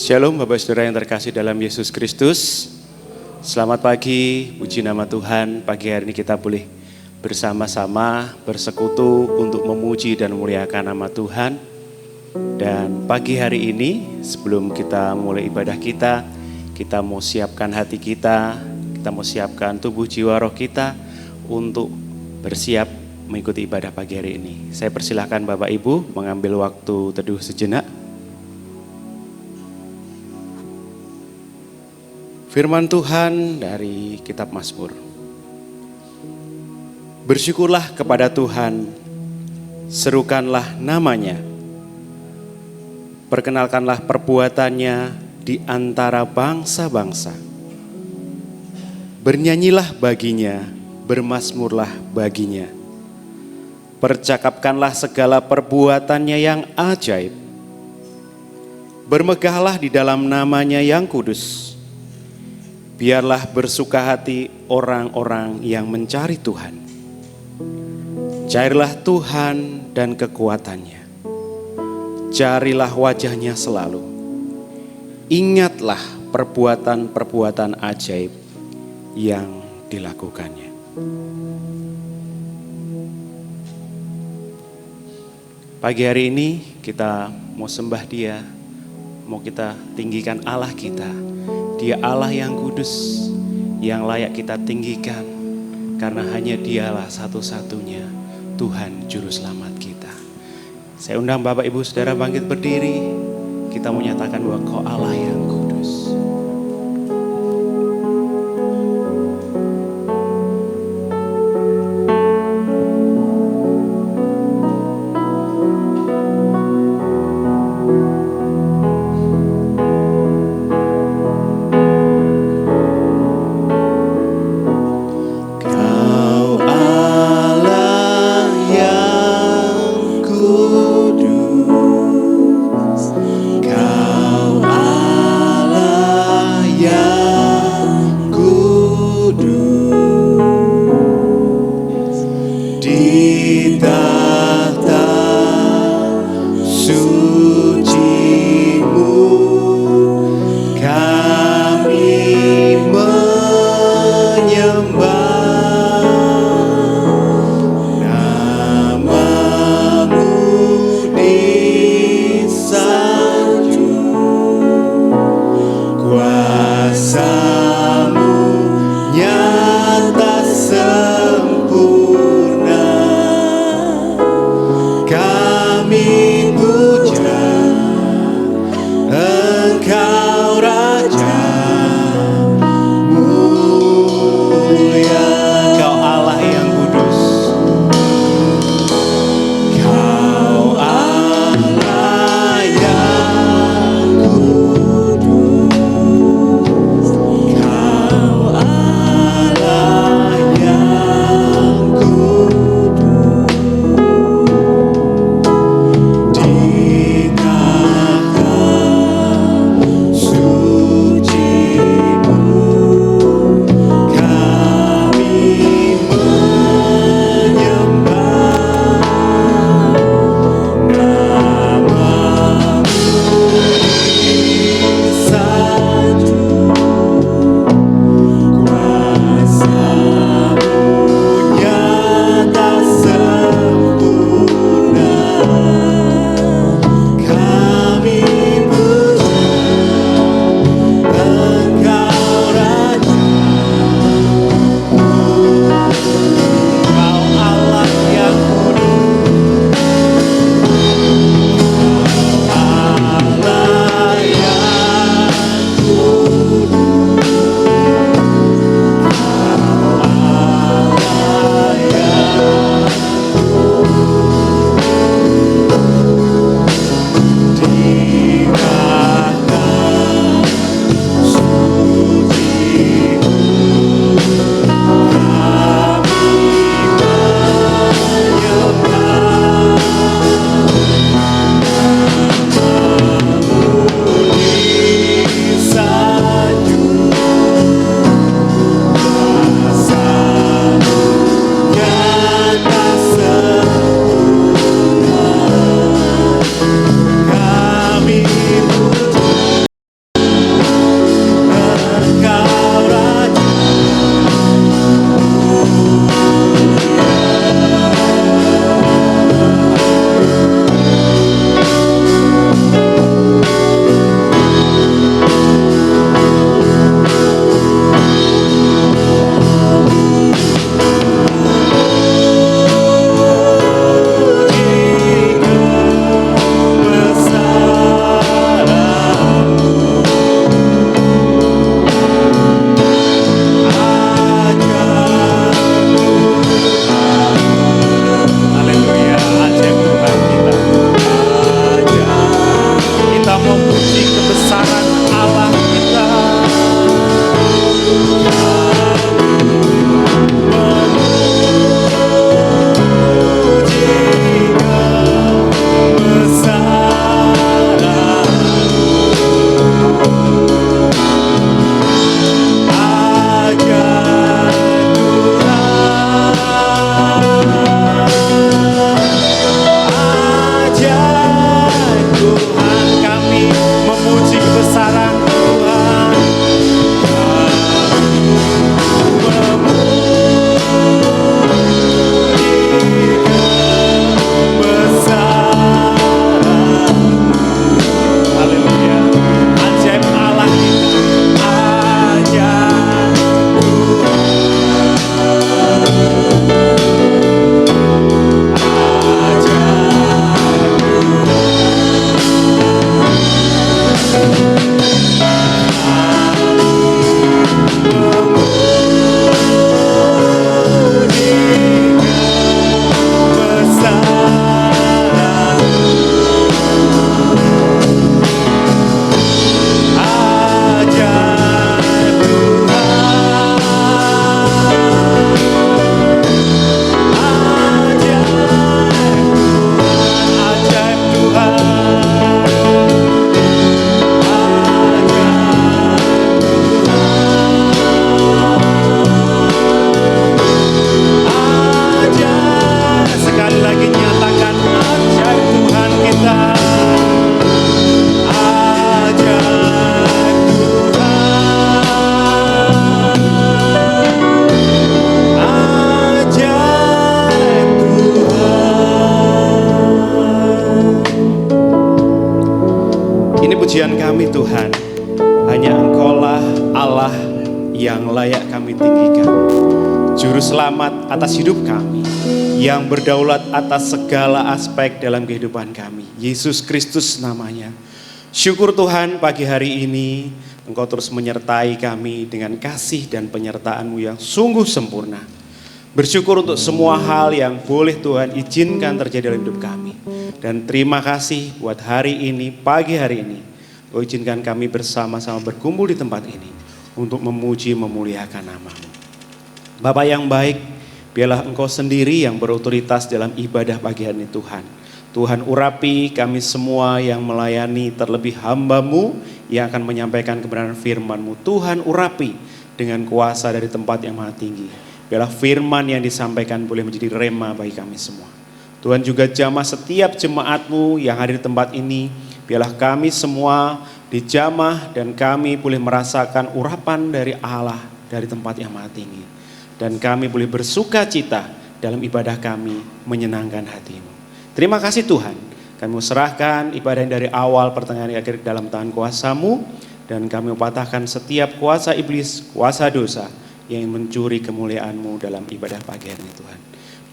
Shalom Bapak Saudara yang terkasih dalam Yesus Kristus. Selamat pagi, puji nama Tuhan. Pagi hari ini kita boleh bersama-sama bersekutu untuk memuji dan memuliakan nama Tuhan. Dan pagi hari ini sebelum kita mulai ibadah kita mau siapkan hati kita mau siapkan tubuh jiwa roh kita untuk bersiap mengikuti ibadah pagi hari ini. Saya persilahkan Bapak Ibu mengambil waktu teduh sejenak. Firman Tuhan dari kitab Mazmur. Bersyukurlah kepada Tuhan, serukanlah namanya. Perkenalkanlah perbuatannya di antara bangsa-bangsa. Bernyanyilah baginya, bermazmurlah baginya. Percakapkanlah segala perbuatannya yang ajaib. Bermegahlah di dalam namanya yang kudus. Biarlah bersuka hati orang-orang yang mencari Tuhan. Carilah Tuhan dan kekuatannya. Carilah wajahnya selalu. Ingatlah perbuatan-perbuatan ajaib yang dilakukannya. Pagi hari ini kita mau sembah Dia, mau kita tinggikan Allah kita. Dia Allah yang kudus, yang layak kita tinggikan, karena hanya Dialah satu-satunya Tuhan Juru Selamat kita. Saya undang Bapak Ibu Saudara bangkit berdiri, kita menyatakan bahwa Kau Allah yang kudus. pujian kami Tuhan. Hanya Engkaulah Allah yang layak kami tinggikan. Juru selamat atas hidup kami, yang berdaulat atas segala aspek dalam kehidupan kami. Yesus Kristus namanya. Syukur Tuhan pagi hari ini Engkau terus menyertai kami dengan kasih dan penyertaan-Mu yang sungguh sempurna. Bersyukur untuk semua hal yang boleh Tuhan izinkan terjadi dalam hidup kami. Dan terima kasih buat hari ini, pagi hari ini. Engkau izinkan kami bersama-sama berkumpul di tempat ini untuk memuji, memuliakan nama-Mu. Bapa yang baik, biarlah Engkau sendiri yang berotoritas dalam ibadah pagi hari ini Tuhan. Tuhan urapi kami semua yang melayani, terlebih hamba-Mu yang akan menyampaikan kebenaran firman-Mu. Tuhan urapi dengan kuasa dari tempat yang maha tinggi. Biarlah firman yang disampaikan boleh menjadi rema bagi kami semua. Tuhan juga jamah setiap jemaat-Mu yang hadir di tempat ini. Biarlah kami semua dijamah dan kami boleh merasakan urapan dari Allah dari tempat yang maha tinggi. Dan kami boleh bersuka cita dalam ibadah kami menyenangkan hati-Mu. Terima kasih Tuhan. Kami mau serahkan ibadah yang dari awal pertengahan akhir dalam tangan kuasa-Mu. Dan kami patahkan setiap kuasa iblis, kuasa dosa yang mencuri kemuliaan-Mu dalam ibadah pagi hari ini Tuhan.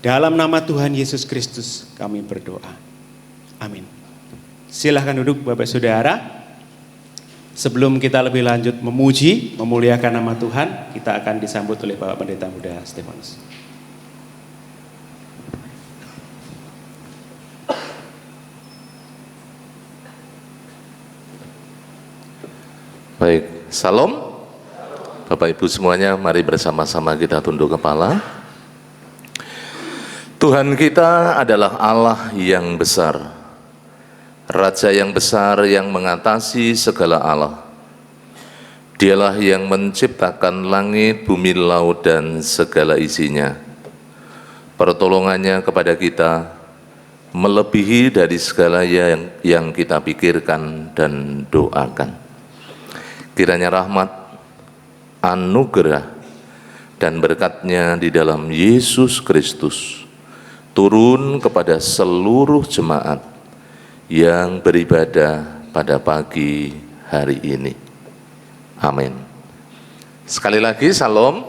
Dalam nama Tuhan Yesus Kristus kami berdoa. Amin. Silahkan duduk Bapak Saudara. Sebelum kita lebih lanjut memuji, memuliakan nama Tuhan, kita akan disambut oleh Bapak Pendeta Muda Stefanus. Baik, salam. Bapak Ibu semuanya, mari bersama-sama kita tunduk kepala. Tuhan kita adalah Allah yang besar. Raja yang besar yang mengatasi segala Allah. Dialah yang menciptakan langit, bumi, laut, dan segala isinya. Pertolongannya kepada kita melebihi dari segala yang kita pikirkan dan doakan. Kiranya rahmat, anugerah, dan berkat-Nya di dalam Yesus Kristus turun kepada seluruh jemaat yang beribadah pada pagi hari ini. Amin. Sekali lagi salam.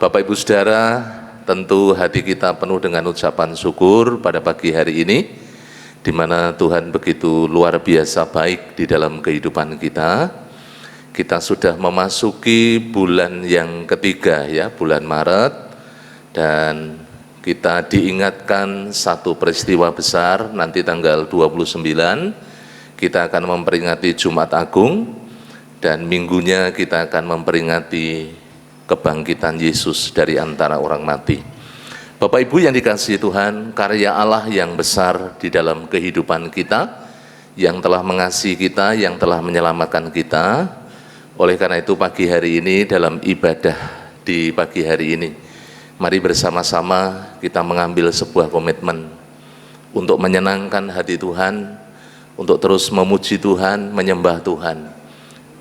Bapak Ibu Saudara, tentu hati kita penuh dengan ucapan syukur pada pagi hari ini, di mana Tuhan begitu luar biasa baik di dalam kehidupan kita. Kita sudah memasuki bulan yang ketiga ya, bulan Maret, dan kita diingatkan satu peristiwa besar. Nanti tanggal 29 kita akan memperingati Jumat Agung, dan minggunya kita akan memperingati kebangkitan Yesus dari antara orang mati. Bapak Ibu yang dikasihi Tuhan, karya Allah yang besar di dalam kehidupan kita, yang telah mengasihi kita, yang telah menyelamatkan kita. Oleh karena itu pagi hari ini, dalam ibadah di pagi hari ini, mari bersama-sama kita mengambil sebuah komitmen untuk menyenangkan hati Tuhan, untuk terus memuji Tuhan, menyembah Tuhan.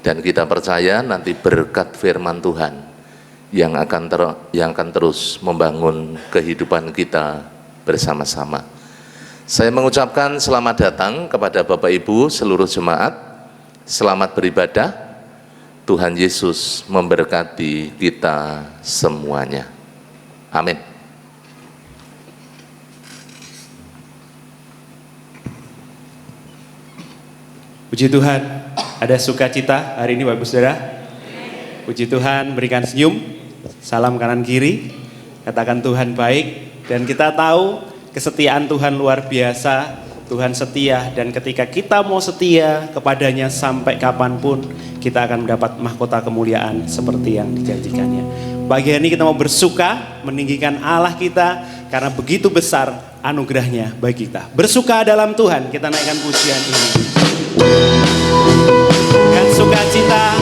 Dan kita percaya nanti berkat firman Tuhan yang akan terus membangun kehidupan kita bersama-sama. Saya mengucapkan selamat datang kepada Bapak Ibu seluruh jemaat. Selamat beribadah. Tuhan Yesus memberkati kita semuanya. Amin. Puji Tuhan, ada sukacita hari ini Bapak Saudara. Puji Tuhan, berikan senyum, salam kanan kiri, katakan Tuhan baik. Dan kita tahu kesetiaan Tuhan luar biasa, Tuhan setia. Dan ketika kita mau setia kepadanya sampai kapanpun, kita akan mendapat mahkota kemuliaan seperti yang dijanjikannya. Pagi hari ini kita mau bersuka meninggikan Allah kita karena begitu besar anugerahnya bagi kita. Bersuka dalam Tuhan, kita naikkan pujian ini. Dengan sukacita,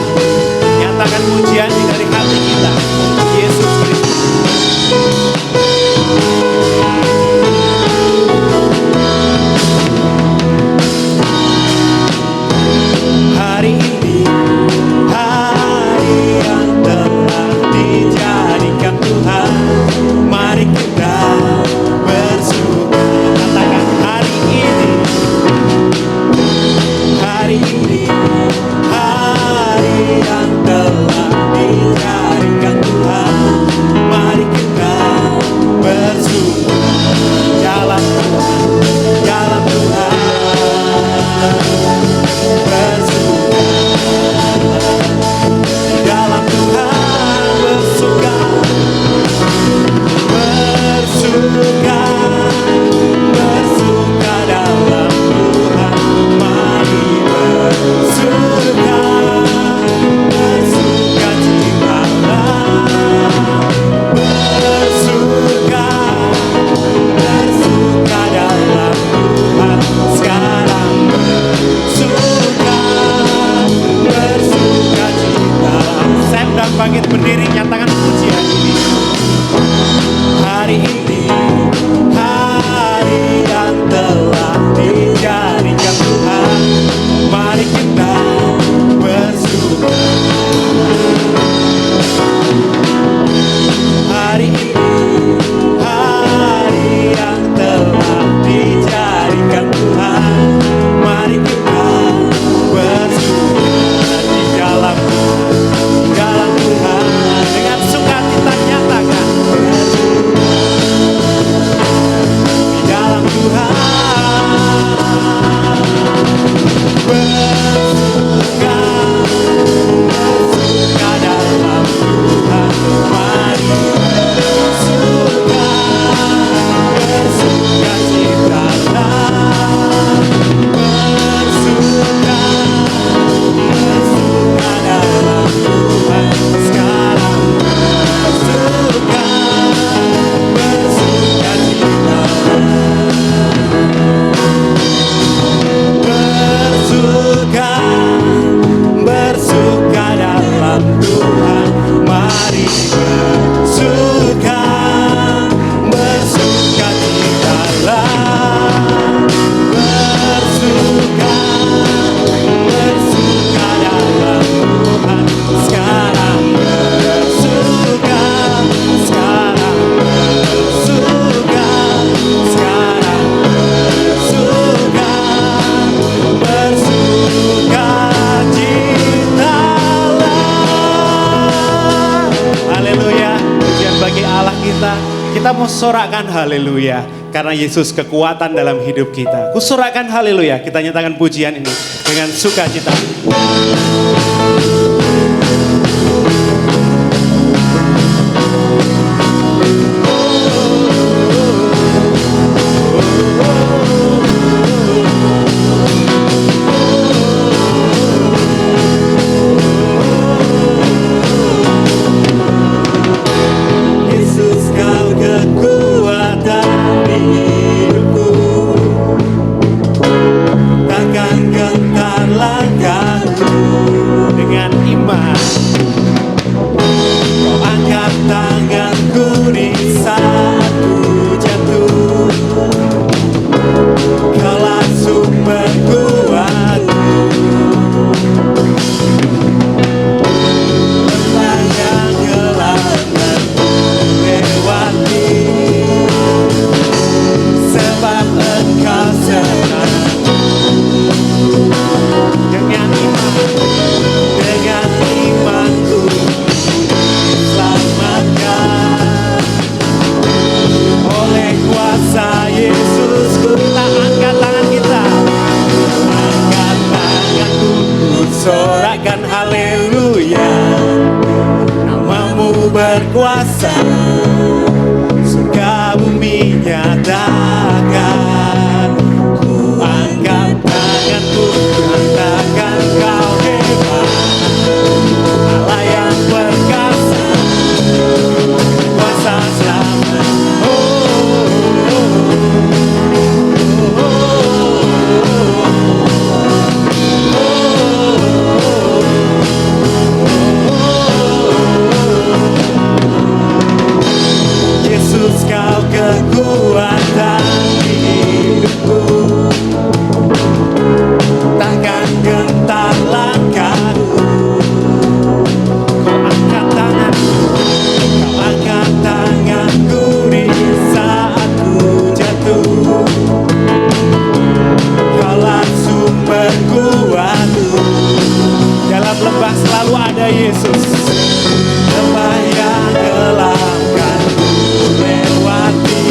nyatakan pujian dari hati kita untuk Yesus Kristus. Hari ini, hari yang telah dijadikan Tuhan, mari kita bersyukur. Katakan hari ini kita mau sorakkan haleluya. Karena Yesus kekuatan dalam hidup kita. Kusorakkan haleluya, kita nyatakan pujian ini dengan sukacita. Berkuasa, surga bumi nyatakan. Ku angkat tanganku, katakan kau hebat. Allah yang perkasa, kuasa selamat. Yesus kau kekuatan di hidupku, takkan gentar langkahku. Kau angkat tanganku di saat ku jatuh. Kaulah sumber kuatku. Dalam lembah selalu ada Yesus. Lembah yang gelap kan lewati,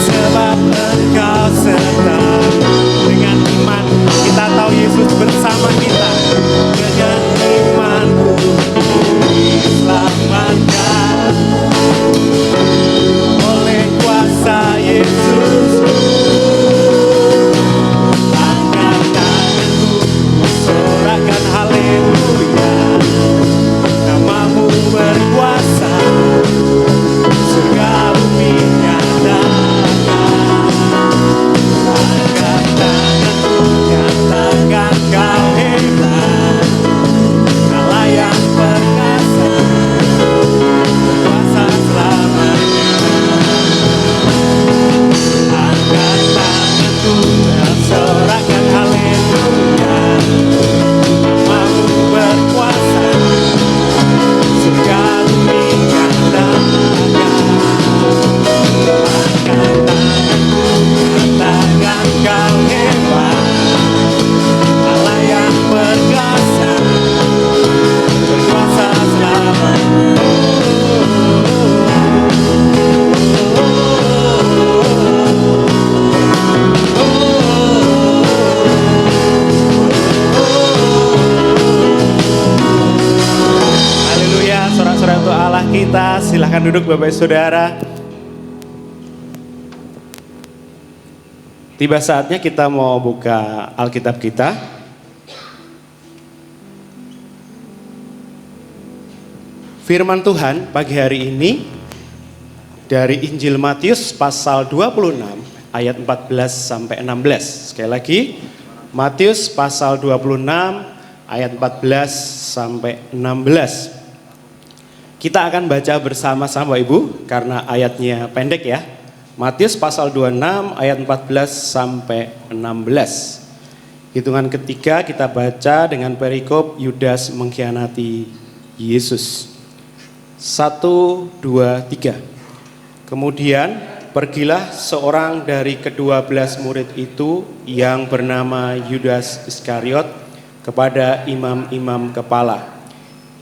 sebab Engkau serta. Dengan iman kita tahu Yesus bersama kita. Dengan imanku diselamatkan oleh kuasa Yesus. Angkat tanganku, sorakkan haleluya. Namamu berkuasa, surga bumi nyatakan. Angkat tanganku, nyatakan kau hebat. Allah yang perkasa, berkuasa selamanya. Angkat tanganku, sorakkan haleluya. Namamu berkuasa, surga bumi nyatakan. Angkat tanganku, nyatakan kau hebat. Allah yang perkasa, berkuasa selamanya. Haleluya, sorak-sorai untuk Allah kita. Silahkan duduk Bapak Saudara. Tiba saatnya kita mau buka Alkitab kita. Firman Tuhan pagi hari ini dari Injil Matius pasal 26 ayat 14 sampai 16. Sekali lagi, Matius pasal 26 ayat 14 sampai 16. Kita akan baca bersama-sama Ibu karena ayatnya pendek ya. Matius pasal 26 ayat 14 sampai 16. Hitungan ketiga kita baca dengan perikop Yudas mengkhianati Yesus. 1, 2, 3. Kemudian pergilah seorang dari ke-12 murid itu yang bernama Yudas Iskariot kepada imam-imam kepala.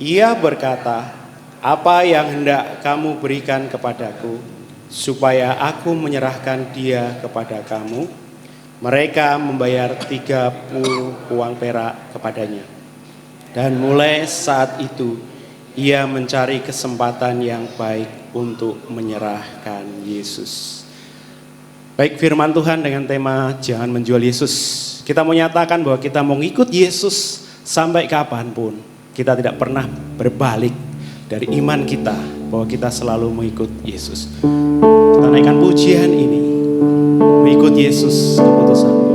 Ia berkata, apa yang hendak kamu berikan kepadaku, supaya aku menyerahkan dia kepada kamu?" Mereka membayar 30 uang perak kepadanya. Dan mulai saat itu ia mencari kesempatan yang baik untuk menyerahkan Yesus. Baik, firman Tuhan dengan tema jangan menjual Yesus. Kita mau nyatakan bahwa kita mau ngikut Yesus sampai kapanpun. Kita tidak pernah berbalik dari iman kita bahwa kita selalu mengikut Yesus. Kita naikkan pujian ini, mengikut Yesus keputusan.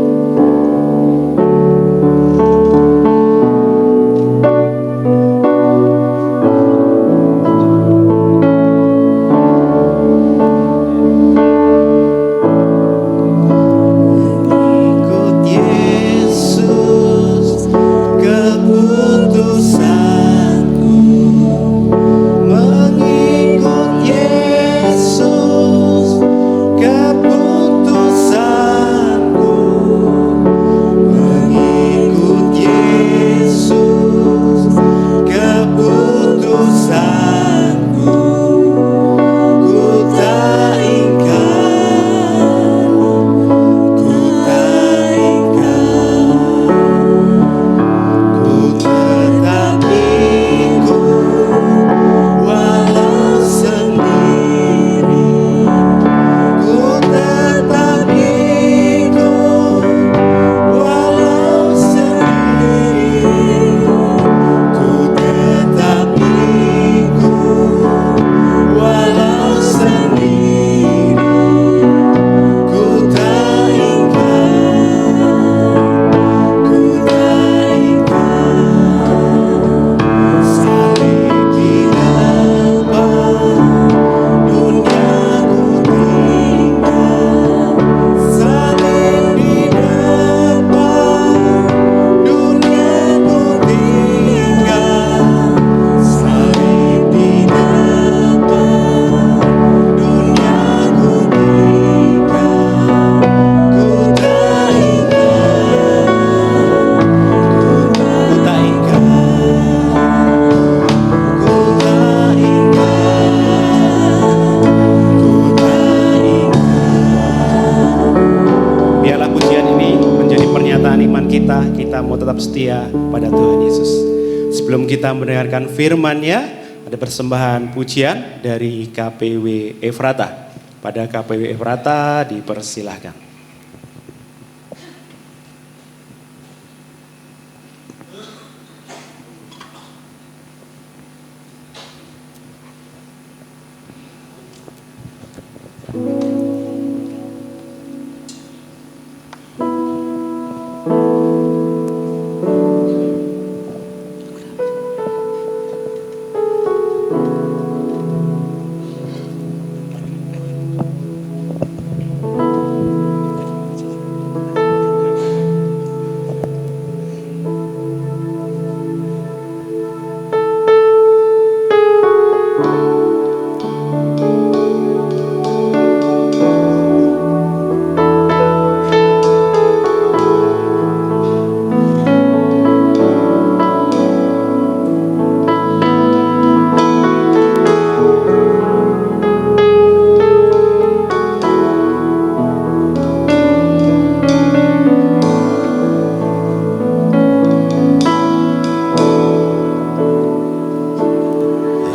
Kita mau tetap setia pada Tuhan Yesus. Sebelum kita mendengarkan firman-Nya, ada persembahan pujian dari KPW Efrata. Pada KPW Efrata dipersilahkan.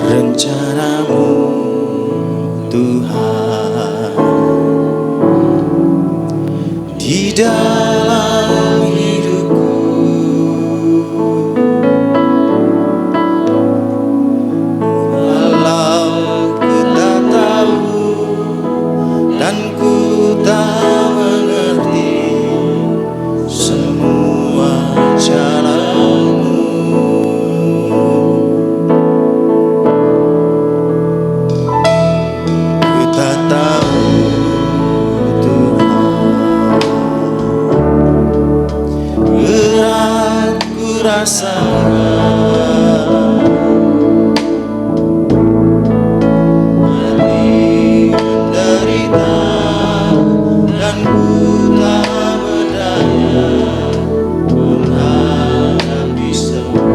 Rencanamu Tuhan di dalam hidupku, walau ku tak tahu dan ku tak mengerti semua jalanmu. Rasakan hati menderita dan ku tak berdaya menghadapi semua.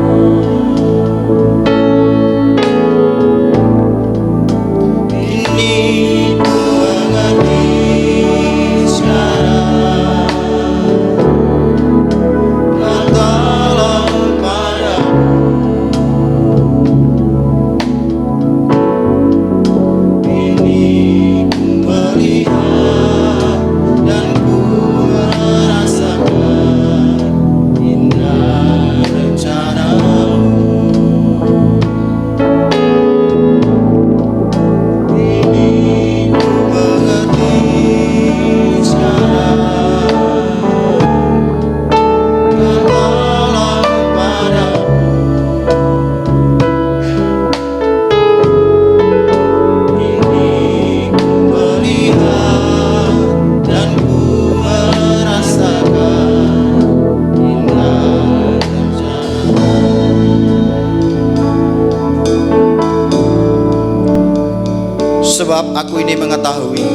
Sebab aku ini mengetahui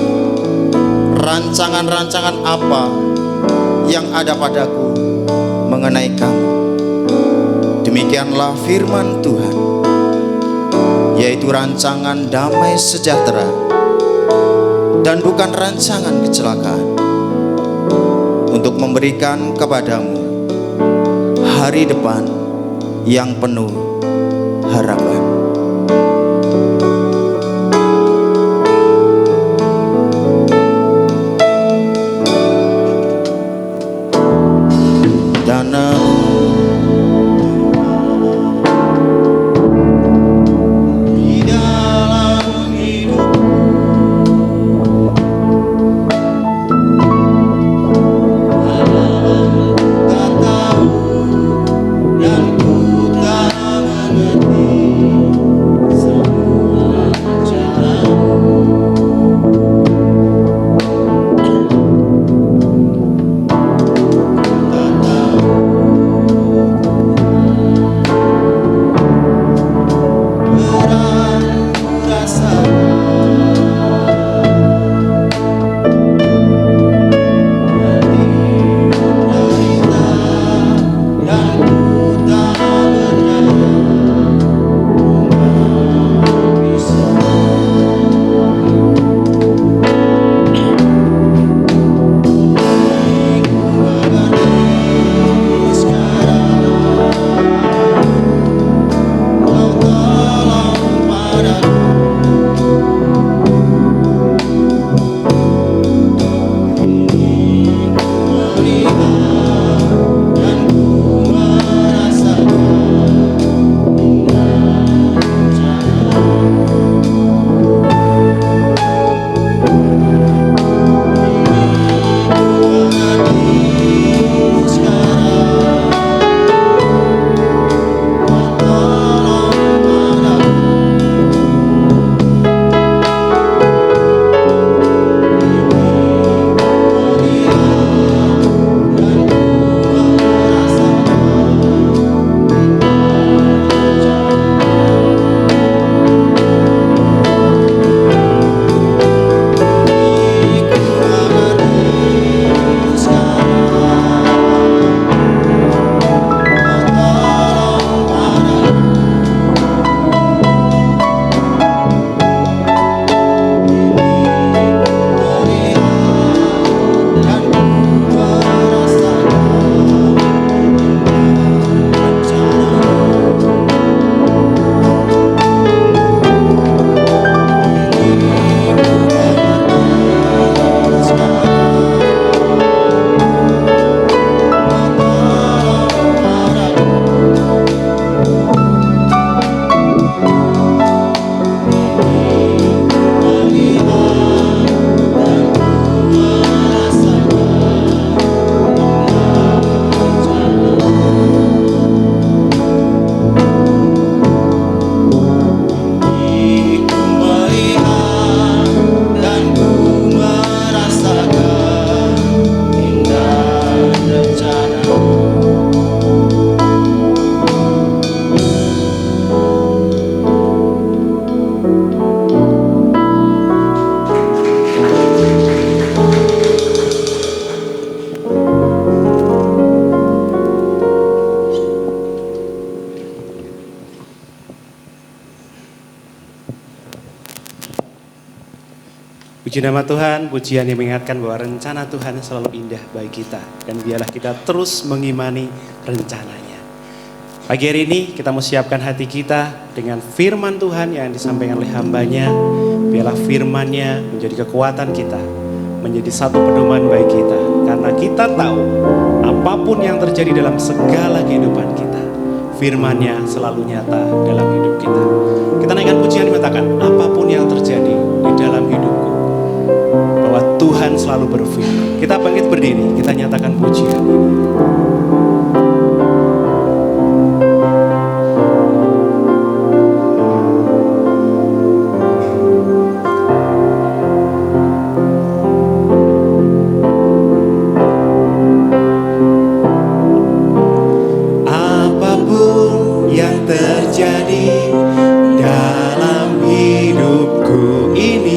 rancangan-rancangan apa yang ada padaku mengenai kamu. Demikianlah firman Tuhan, yaitu rancangan damai sejahtera dan bukan rancangan kecelakaan, untuk memberikan kepadamu hari depan yang penuh harapan. Dan di dalam hidup tak tahu dan ku tak mengerti semua jalan. Tak tahu berat ku rasakan, menderita dan ku tak berdaya bisa. Ku mengerti sekarang, Kau tolong padaku. Melihat dan ku merasakan indah rencana. Ku mengerti sekarang, Kau tolong padaku. Puji nama Tuhan, pujian yang mengingatkan bahwa rencana Tuhan selalu indah bagi kita. Dan biarlah kita terus mengimani rencananya. Pagi hari ini kita mau siapkan hati kita dengan firman Tuhan yang disampaikan oleh hambanya. Biarlah firman-Nya menjadi kekuatan kita, menjadi satu pedoman bagi kita. Karena kita tahu apapun yang terjadi dalam segala kehidupan kita, firman-Nya selalu nyata dalam hidup kita. Kita naikkan pujian mengatakan, apapun yang terjadi di dalam hidupku, bahwa Tuhan selalu berfirman. Kita bangkit berdiri, kita nyatakan pujian ini. Apapun yang terjadi dalam hidupku ini,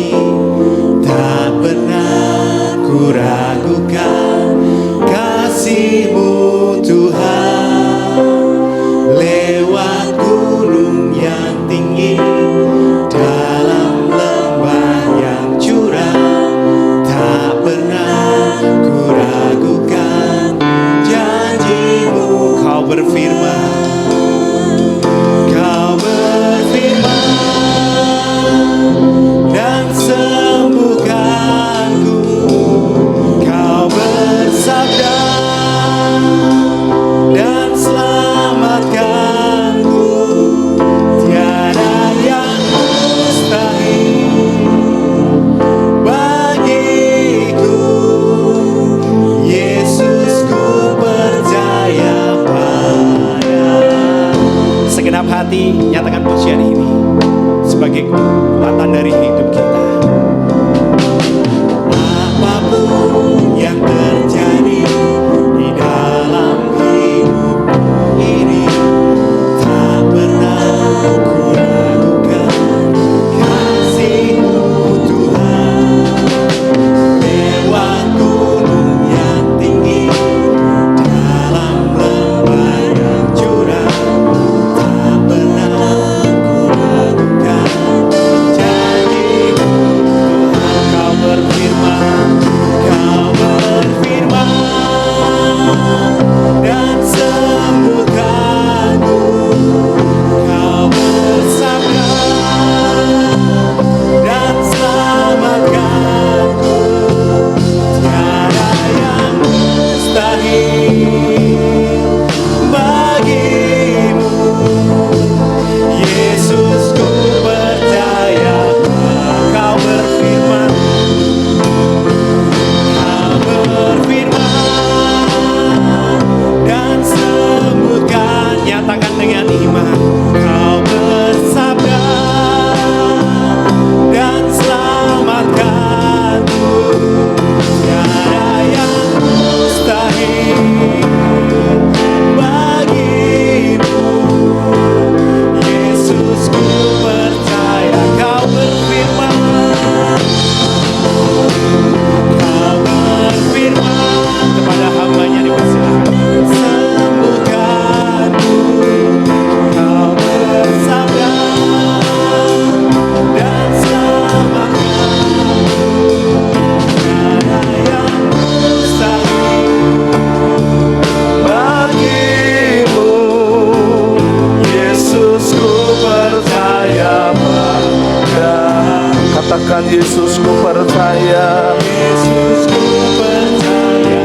Katakan Yesus ku percaya, Yesus ku percaya,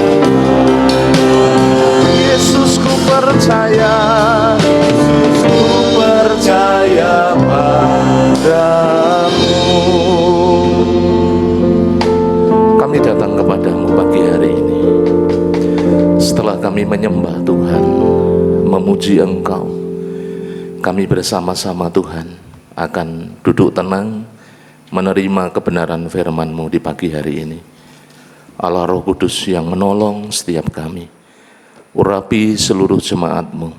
Yesus ku percaya, Yesus ku percaya padamu. Kami datang kepadamu pagi hari ini. Setelah kami menyembah Tuhan, memuji Engkau, kami bersama-sama Tuhan akan duduk tenang menerima kebenaran firman-Mu di pagi hari ini. Allah Roh Kudus yang menolong setiap kami, urapi seluruh jemaat-Mu,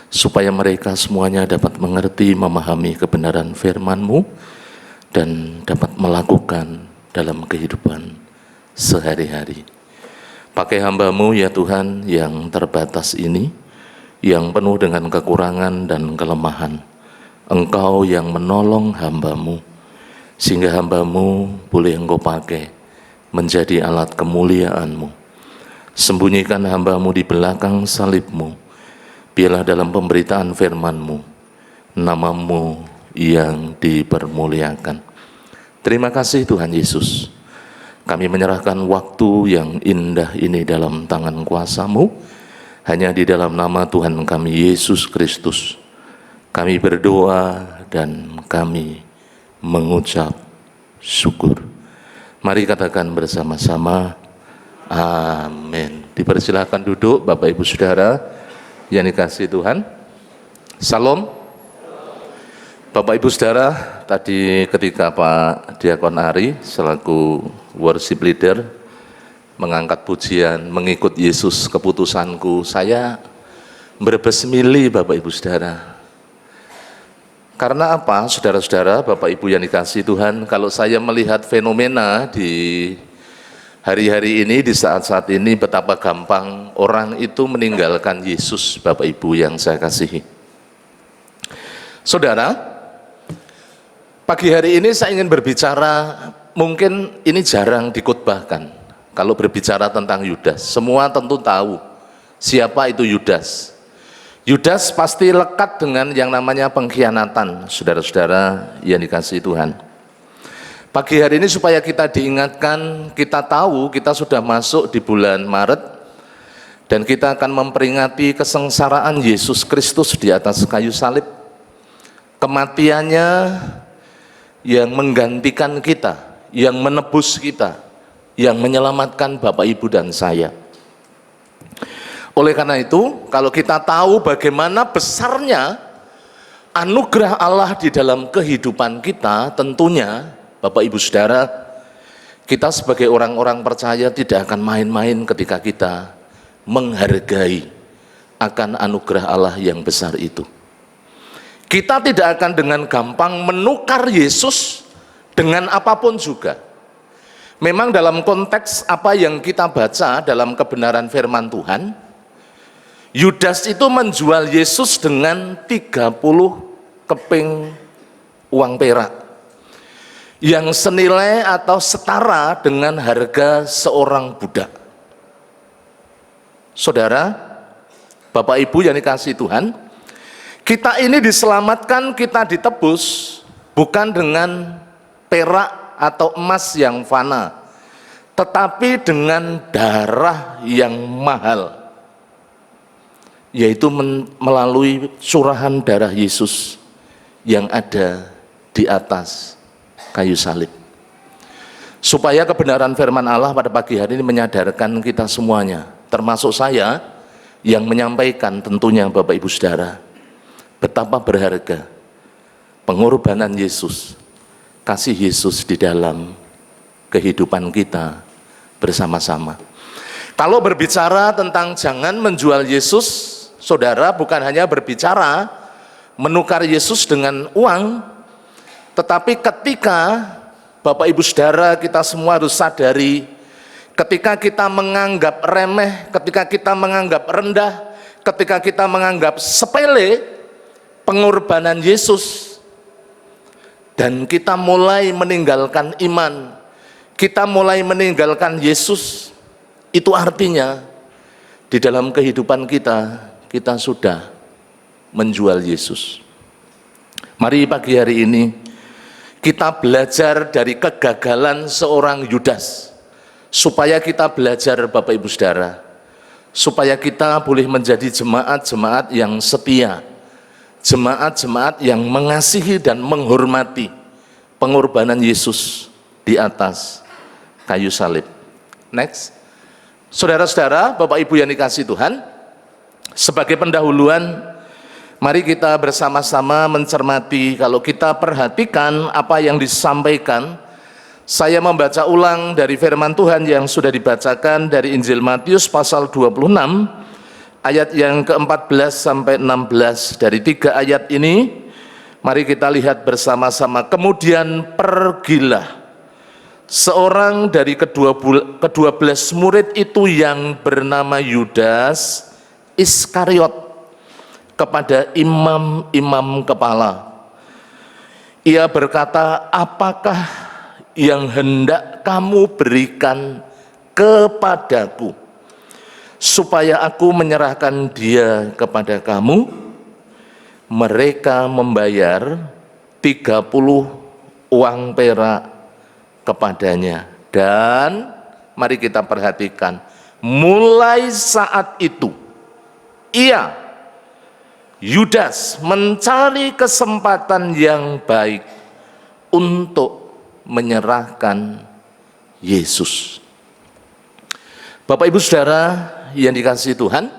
supaya mereka semuanya dapat mengerti, memahami kebenaran firman-Mu, dan dapat melakukan dalam kehidupan sehari-hari. Pakai hamba-Mu ya Tuhan yang terbatas ini, yang penuh dengan kekurangan dan kelemahan. Engkau yang menolong hamba-Mu, sehingga hamba-Mu boleh Engkau pakai menjadi alat kemuliaan-Mu. Sembunyikan hamba-Mu di belakang salib-Mu, biarlah dalam pemberitaan firman-Mu, nama-Mu yang dipermuliakan. Terima kasih Tuhan Yesus. Kami menyerahkan waktu yang indah ini dalam tangan kuasa-Mu. Hanya di dalam nama Tuhan kami Yesus Kristus kami berdoa dan kami mengucap syukur. Mari katakan bersama-sama, amin. Dipersilakan duduk Bapak Ibu Saudara yang dikasihi Tuhan. Salam. Bapak Ibu Saudara, tadi ketika Pak Diakon Ari selaku worship leader mengangkat pujian mengikut Yesus keputusanku, saya berbes mili Bapak Ibu Saudara. Karena apa, saudara-saudara, Bapak Ibu yang dikasihi Tuhan, kalau saya melihat fenomena di hari-hari ini, di saat-saat ini, betapa gampang orang itu meninggalkan Yesus, Bapak Ibu yang saya kasihi. Saudara, pagi hari ini saya ingin berbicara, mungkin ini jarang dikutbahkan. Kalau berbicara tentang Yudas, semua tentu tahu siapa itu Yudas. Yudas pasti lekat dengan yang namanya pengkhianatan, saudara-saudara yang dikasihi Tuhan. Pagi hari ini supaya kita diingatkan, kita tahu kita sudah masuk di bulan Maret, dan kita akan memperingati kesengsaraan Yesus Kristus di atas kayu salib. Kematiannya yang menggantikan kita, yang menebus kita, yang menyelamatkan Bapak Ibu dan saya. Oleh karena itu, kalau kita tahu bagaimana besarnya anugerah Allah di dalam kehidupan kita, tentunya Bapak Ibu Saudara, kita sebagai orang-orang percaya tidak akan main-main ketika kita menghargai akan anugerah Allah yang besar itu. Kita tidak akan dengan gampang menukar Yesus dengan apapun juga. Memang dalam konteks apa yang kita baca dalam kebenaran firman Tuhan, Yudas itu menjual Yesus dengan 30 keping uang perak yang senilai atau setara dengan harga seorang budak. Saudara, Bapak Ibu yang dikasihi Tuhan, kita ini diselamatkan, kita ditebus bukan dengan perak atau emas yang fana, tetapi dengan darah yang mahal, yaitu melalui curahan darah Yesus yang ada di atas kayu salib. Supaya kebenaran firman Allah pada pagi hari ini menyadarkan kita semuanya, termasuk saya yang menyampaikan, tentunya Bapak Ibu Saudara, betapa berharga pengorbanan Yesus, kasih Yesus di dalam kehidupan kita bersama-sama. Kalau berbicara tentang jangan menjual Yesus, saudara, bukan hanya berbicara menukar Yesus dengan uang, tetapi ketika Bapak Ibu Saudara, kita semua harus sadari, ketika kita menganggap remeh, ketika kita menganggap rendah, ketika kita menganggap sepele pengorbanan Yesus, dan kita mulai meninggalkan iman, kita mulai meninggalkan Yesus, itu artinya di dalam kehidupan kita, kita sudah menjual Yesus. Mari pagi hari ini kita belajar dari kegagalan seorang Yudas, supaya kita belajar Bapak Ibu Saudara, supaya kita boleh menjadi jemaat-jemaat yang setia, jemaat-jemaat yang mengasihi dan menghormati pengorbanan Yesus di atas kayu salib. Next. Saudara-saudara, Bapak Ibu yang dikasihi Tuhan, sebagai pendahuluan, mari kita bersama-sama mencermati. Kalau kita perhatikan apa yang disampaikan, saya membaca ulang dari firman Tuhan yang sudah dibacakan dari Injil Matius pasal 26 ayat yang ke-14 sampai 16. Dari 3 ayat ini mari kita lihat bersama-sama. Kemudian pergilah seorang dari ke-12 murid itu yang bernama Yudas Iskariot kepada imam-imam kepala. Ia berkata, apakah yang hendak kamu berikan kepadaku supaya aku menyerahkan dia kepada kamu? Mereka membayar 30 uang perak kepadanya. Dan mari kita perhatikan, mulai saat itu ia, Yudas, mencari kesempatan yang baik untuk menyerahkan Yesus. Bapak Ibu Saudara yang dikasihi Tuhan,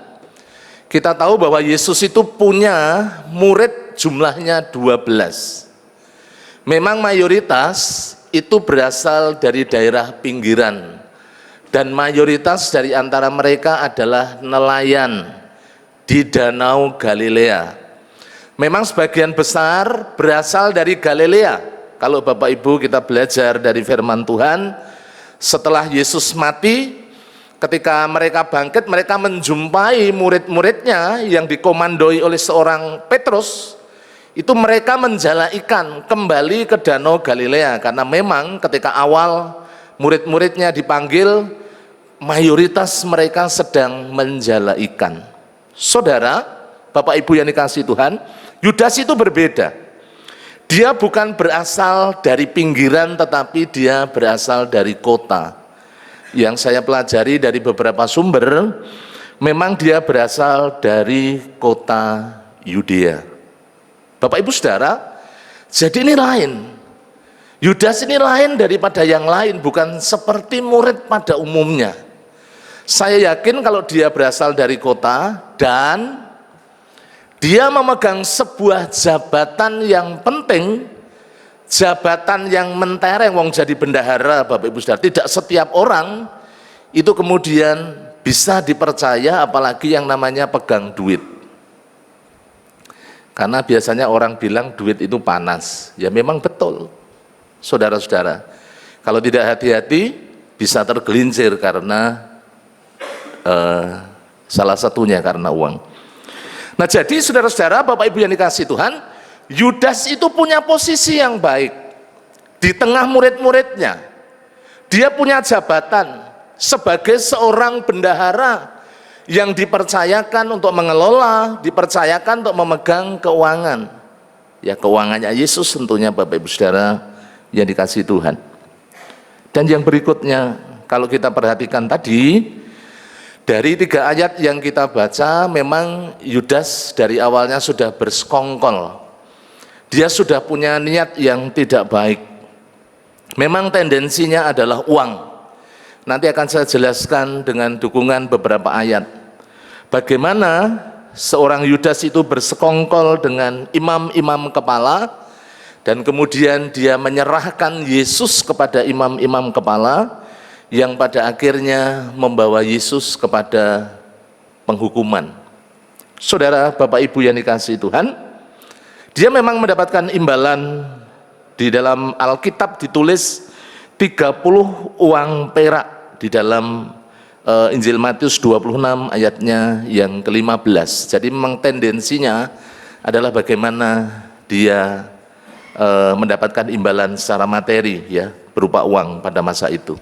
kita tahu bahwa Yesus itu punya murid jumlahnya 12. Memang mayoritas itu berasal dari daerah pinggiran, dan mayoritas dari antara mereka adalah nelayan di Danau Galilea. Memang sebagian besar berasal dari Galilea. Kalau Bapak Ibu kita belajar dari firman Tuhan, setelah Yesus mati, ketika mereka bangkit, mereka menjumpai murid-muridnya yang dikomandoi oleh seorang Petrus. Itu mereka menjala ikan kembali ke Danau Galilea, karena memang ketika awal murid-muridnya dipanggil, mayoritas mereka sedang menjala ikan. Saudara, Bapak Ibu yang dikasihi Tuhan, Yudas itu berbeda. Dia bukan berasal dari pinggiran, tetapi dia berasal dari kota. Yang saya pelajari dari beberapa sumber, memang dia berasal dari kota Yudea. Bapak Ibu Saudara, jadi ini lain. Yudas ini lain daripada yang lain, bukan seperti murid pada umumnya. Saya yakin kalau dia berasal dari kota dan dia memegang sebuah jabatan yang penting, jabatan yang mentereng, wong jadi bendahara, Bapak Ibu Saudara. Tidak setiap orang itu kemudian bisa dipercaya, apalagi yang namanya pegang duit. Karena biasanya orang bilang duit itu panas. Ya memang betul, saudara-saudara. Kalau tidak hati-hati bisa tergelincir karena salah satunya karena uang. Nah jadi saudara-saudara, Bapak Ibu yang dikasihi Tuhan, Yudas itu punya posisi yang baik di tengah murid-muridnya. Dia punya jabatan sebagai seorang bendahara yang dipercayakan untuk mengelola, dipercayakan untuk memegang keuangan. Ya keuangannya Yesus tentunya, Bapak Ibu Saudara yang dikasihi Tuhan. Dan yang berikutnya, kalau kita perhatikan tadi, dari 3 ayat yang kita baca, memang Yudas dari awalnya sudah bersekongkol. Dia sudah punya niat yang tidak baik. Memang tendensinya adalah uang. Nanti akan saya jelaskan dengan dukungan beberapa ayat. Bagaimana seorang Yudas itu bersekongkol dengan imam-imam kepala, dan kemudian dia menyerahkan Yesus kepada imam-imam kepala, yang pada akhirnya membawa Yesus kepada penghukuman. Saudara, Bapak Ibu yang dikasihi Tuhan, dia memang mendapatkan imbalan. Di dalam Alkitab ditulis 30 uang perak di dalam Injil Matius 26 ayatnya yang ke-15. Jadi memang tendensinya adalah bagaimana dia mendapatkan imbalan secara materi, ya, berupa uang pada masa itu.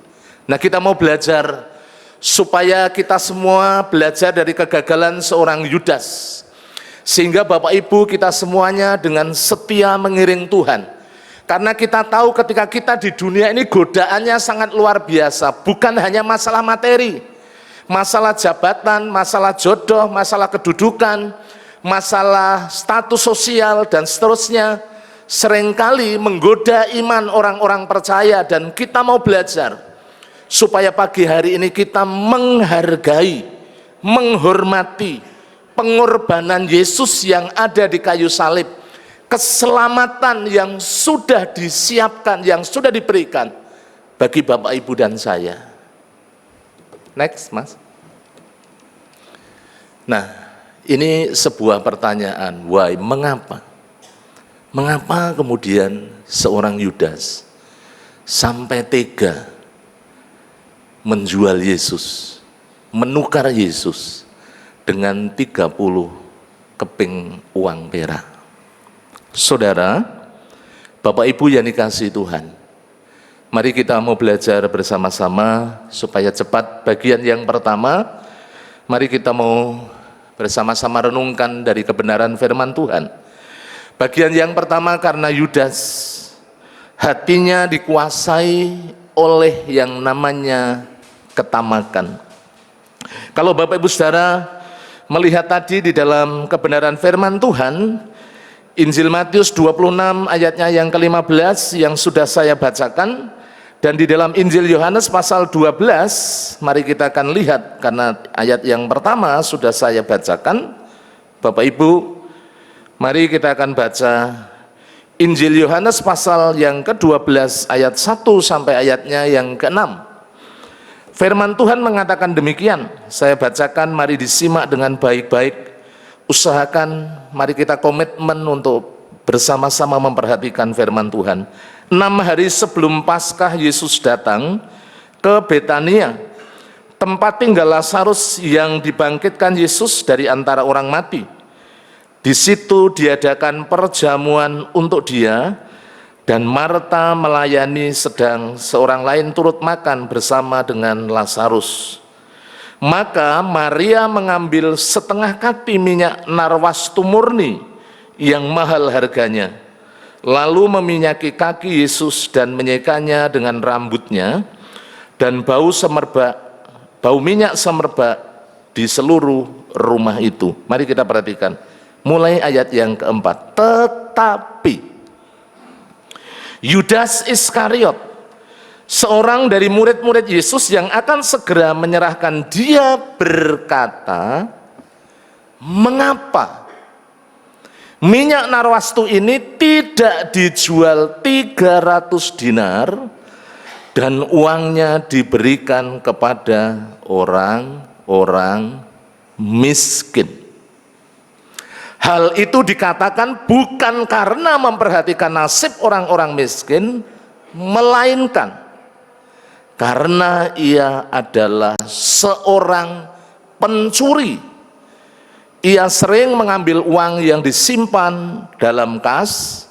Nah, kita mau belajar supaya kita semua belajar dari kegagalan seorang Yudas, sehingga Bapak Ibu kita semuanya dengan setia mengiring Tuhan, Karena kita tahu ketika kita di dunia ini godaannya sangat luar biasa. Bukan hanya masalah materi, masalah jabatan, masalah jodoh, masalah kedudukan, masalah status sosial, dan seterusnya. Seringkali menggoda iman orang-orang percaya, dan kita mau belajar supaya pagi hari ini kita menghargai, menghormati pengorbanan Yesus yang ada di kayu salib, keselamatan yang sudah disiapkan, yang sudah diberikan bagi Bapak, Ibu, dan saya. Next, Mas. Nah, ini sebuah pertanyaan, why, mengapa? Mengapa kemudian seorang Yudas sampai tega menjual Yesus, menukar Yesus dengan 30 keping uang perak? Saudara, Bapak Ibu yang dikasihi Tuhan, mari kita mau belajar bersama-sama supaya cepat. Bagian yang pertama, mari kita mau bersama-sama renungkan dari kebenaran firman Tuhan. Bagian yang pertama, karena Yudas hatinya dikuasai oleh yang namanya ketamakan. Kalau Bapak Ibu Saudara melihat tadi di dalam kebenaran firman Tuhan, Injil Matius 26 ayatnya yang ke-15 yang sudah saya bacakan, dan di dalam Injil Yohanes pasal 12, mari kita akan lihat, karena ayat yang pertama sudah saya bacakan. Bapak Ibu, mari kita akan baca Injil Yohanes pasal yang ke-12 ayat 1 sampai ayatnya yang ke-6. Firman Tuhan mengatakan demikian. Saya bacakan, mari disimak dengan baik-baik. Usahakan, mari kita komitmen untuk bersama-sama memperhatikan firman Tuhan. 6 hari sebelum Paskah Yesus datang ke Betania, tempat tinggal Lazarus yang dibangkitkan Yesus dari antara orang mati. Di situ diadakan perjamuan untuk dia, dan Marta melayani, sedang seorang lain turut makan bersama dengan Lazarus. Maka Maria mengambil setengah kati minyak narwastu murni yang mahal harganya, lalu meminyaki kaki Yesus dan menyekanya dengan rambutnya, dan bau minyak semerbak di seluruh rumah itu. Mari kita perhatikan mulai ayat yang keempat. Tetapi Yudas Iskariot, seorang dari murid-murid Yesus yang akan segera menyerahkan dia, berkata, mengapa minyak narwastu ini tidak dijual 300 dinar dan uangnya diberikan kepada orang-orang miskin? Hal itu dikatakan bukan karena memperhatikan nasib orang-orang miskin, melainkan karena ia adalah seorang pencuri. Ia sering mengambil uang yang disimpan dalam kas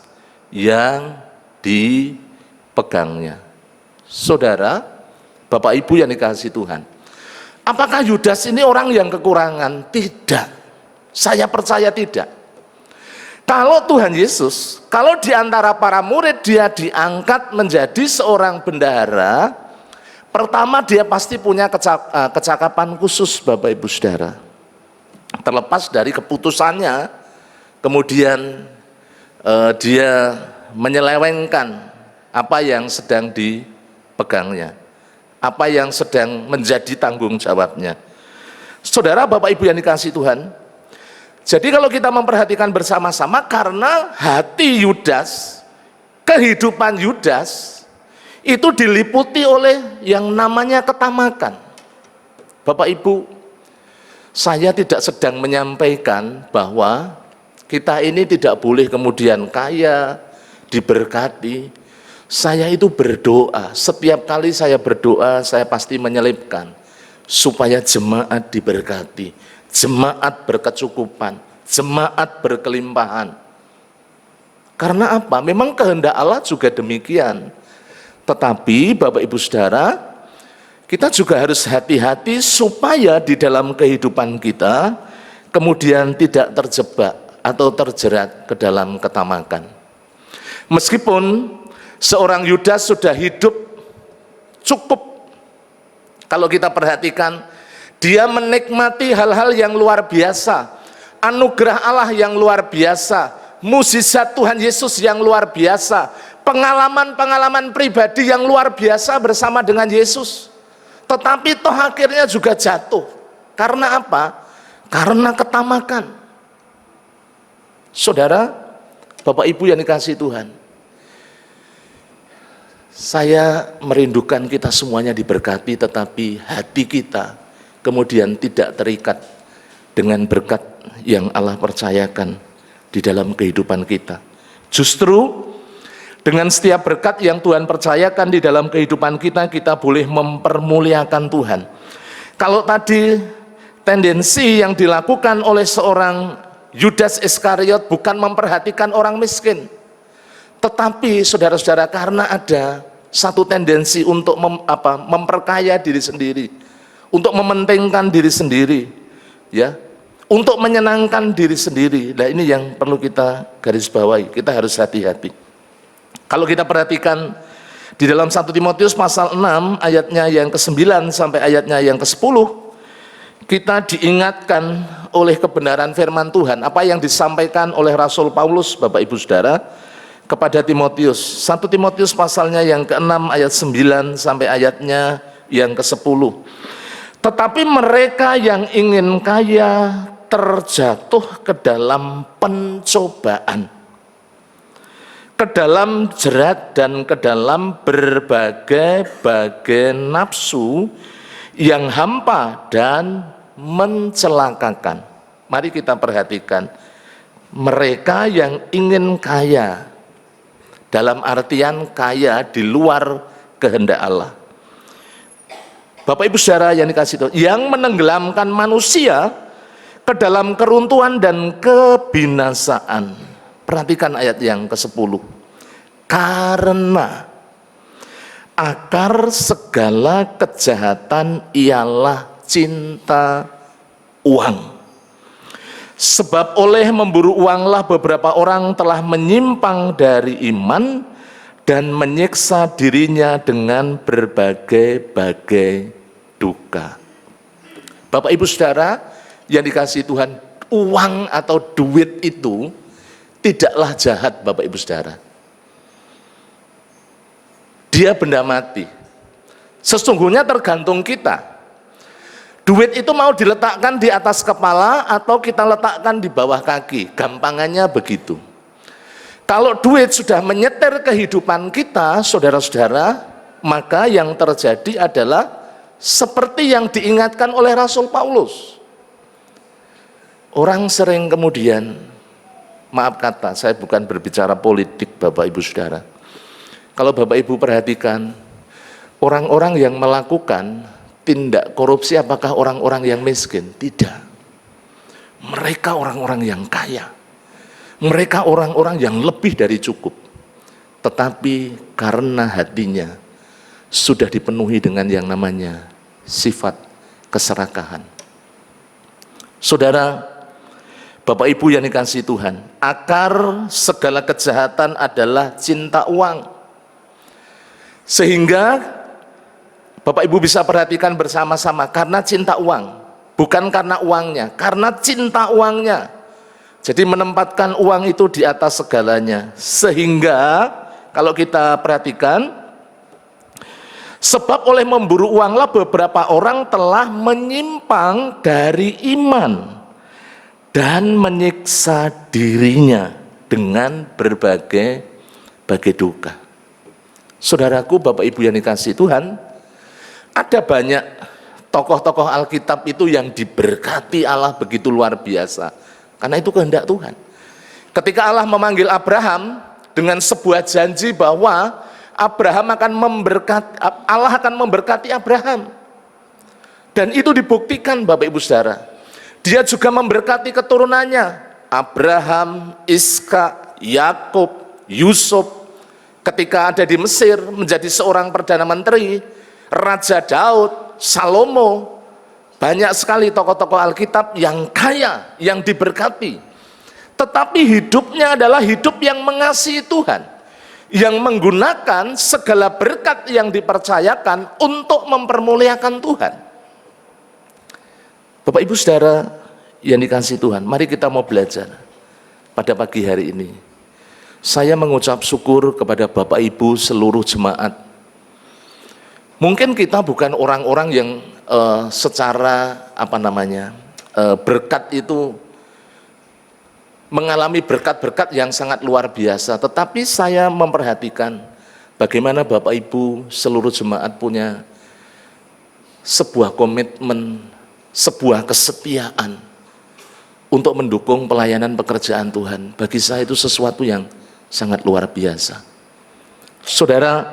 yang dipegangnya. Saudara, Bapak Ibu yang dikasihi Tuhan, apakah Yudas ini orang yang kekurangan? Tidak. Saya percaya tidak. Kalau Tuhan Yesus, kalau di antara para murid dia diangkat menjadi seorang bendahara, pertama dia pasti punya kecakapan khusus, Bapak Ibu Saudara. Terlepas dari keputusannya, kemudian dia menyelewengkan apa yang sedang dipegangnya, apa yang sedang menjadi tanggung jawabnya. Saudara, Bapak Ibu yang dikasihi Tuhan, jadi kalau kita memperhatikan bersama-sama, karena hati Yudas, kehidupan Yudas itu diliputi oleh yang namanya ketamakan. Bapak Ibu, saya tidak sedang menyampaikan bahwa kita ini tidak boleh kemudian kaya, diberkati. Saya itu berdoa, setiap kali saya berdoa saya pasti menyelipkan supaya jemaat diberkati, jemaat berkecukupan, jemaat berkelimpahan. Karena apa? Memang kehendak Allah juga demikian. Tetapi Bapak Ibu Saudara, kita juga harus hati-hati supaya di dalam kehidupan kita kemudian tidak terjebak atau terjerat ke dalam ketamakan. Meskipun Seorang Yudas sudah hidup cukup. Kalau kita perhatikan, dia menikmati hal-hal yang luar biasa, anugerah Allah yang luar biasa, mukjizat Tuhan Yesus yang luar biasa, pengalaman-pengalaman pribadi yang luar biasa bersama dengan Yesus. Tetapi toh akhirnya juga jatuh. Karena apa? Karena ketamakan. Saudara, Bapak Ibu yang dikasihi Tuhan, saya merindukan kita semuanya diberkati, tetapi hati kita kemudian tidak terikat dengan berkat yang Allah percayakan di dalam kehidupan kita. Justru dengan setiap berkat yang Tuhan percayakan di dalam kehidupan kita, kita boleh mempermuliakan Tuhan. Kalau tadi tendensi yang dilakukan oleh seorang Yudas Iskariot bukan memperhatikan orang miskin, tetapi saudara-saudara, karena ada satu tendensi untuk memperkaya diri sendiri, untuk mementingkan diri sendiri, ya, untuk menyenangkan diri sendiri. Nah, ini yang perlu kita garis bawahi. Kita harus hati-hati. Kalau kita perhatikan di dalam 1 Timotius pasal 6 ayatnya yang ke-9 sampai ayatnya yang ke-10, kita diingatkan oleh kebenaran firman Tuhan, apa yang disampaikan oleh Rasul Paulus, Bapak Ibu Saudara, kepada Timotius. 1 Timotius pasalnya yang ke-6 ayat 9 sampai ayatnya yang ke-10. Tetapi mereka yang ingin kaya terjatuh ke dalam pencobaan, ke dalam jerat dan ke dalam berbagai-bagai nafsu yang hampa dan mencelakakan. Mari kita perhatikan, mereka yang ingin kaya, dalam artian kaya di luar kehendak Allah. Bapak Ibu Saudara yang dikasihi Tuhan, yang menenggelamkan manusia ke dalam keruntuhan dan kebinasaan. Perhatikan ayat yang ke-10. Karena akar segala kejahatan ialah cinta uang. Sebab oleh memburu uanglah beberapa orang telah menyimpang dari iman dan menyiksa dirinya dengan berbagai-bagai duka. Bapak Ibu Saudara yang dikasihi Tuhan, uang atau duit itu tidaklah jahat, Bapak Ibu Saudara. Dia benda mati. Sesungguhnya tergantung kita. Duit itu mau diletakkan di atas kepala atau kita letakkan di bawah kaki. Gampangannya begitu. Kalau duit sudah menyetir kehidupan kita, saudara-saudara, maka yang terjadi adalah seperti yang diingatkan oleh Rasul Paulus. Orang sering kemudian, maaf kata, saya bukan berbicara politik Bapak Ibu Saudara. Kalau Bapak Ibu perhatikan, orang-orang yang melakukan tindak korupsi apakah orang-orang yang miskin? Tidak. Mereka orang-orang yang kaya. Mereka orang-orang yang lebih dari cukup. Tetapi karena hatinya sudah dipenuhi dengan yang namanya sifat keserakahan. Saudara, Bapak Ibu yang dikasihi Tuhan, akar segala kejahatan adalah cinta uang. Sehingga Bapak Ibu bisa perhatikan bersama-sama, karena cinta uang, bukan karena uangnya, karena cinta uangnya. Jadi menempatkan uang itu di atas segalanya. Sehingga kalau kita perhatikan, sebab oleh memburu uanglah beberapa orang telah menyimpang dari iman dan menyiksa dirinya dengan berbagai duka. Saudaraku, Bapak Ibu yang dikasihi Tuhan, ada banyak tokoh-tokoh Alkitab itu yang diberkati Allah begitu luar biasa, karena itu kehendak Tuhan. Ketika Allah memanggil Abraham dengan sebuah janji bahwa Allah akan memberkati Abraham, dan itu dibuktikan Bapak Ibu Saudara. Dia juga memberkati keturunannya, Abraham, Ishak, Yakub, Yusuf. Ketika ada di Mesir menjadi seorang perdana menteri, Raja Daud, Salomo, banyak sekali tokoh-tokoh Alkitab yang kaya, yang diberkati. Tetapi hidupnya adalah hidup yang mengasihi Tuhan. yang menggunakan segala berkat yang dipercayakan untuk mempermuliakan Tuhan. Bapak Ibu Saudara yang dikasihi Tuhan, mari kita mau belajar pada pagi hari ini. Saya mengucap syukur kepada Bapak Ibu seluruh jemaat. Mungkin kita bukan orang-orang yang secara berkat itu mengalami berkat-berkat yang sangat luar biasa, tetapi saya memperhatikan bagaimana Bapak Ibu seluruh jemaat punya sebuah komitmen, sebuah kesetiaan untuk mendukung pelayanan pekerjaan Tuhan. Bagi saya itu sesuatu yang sangat luar biasa. Saudara,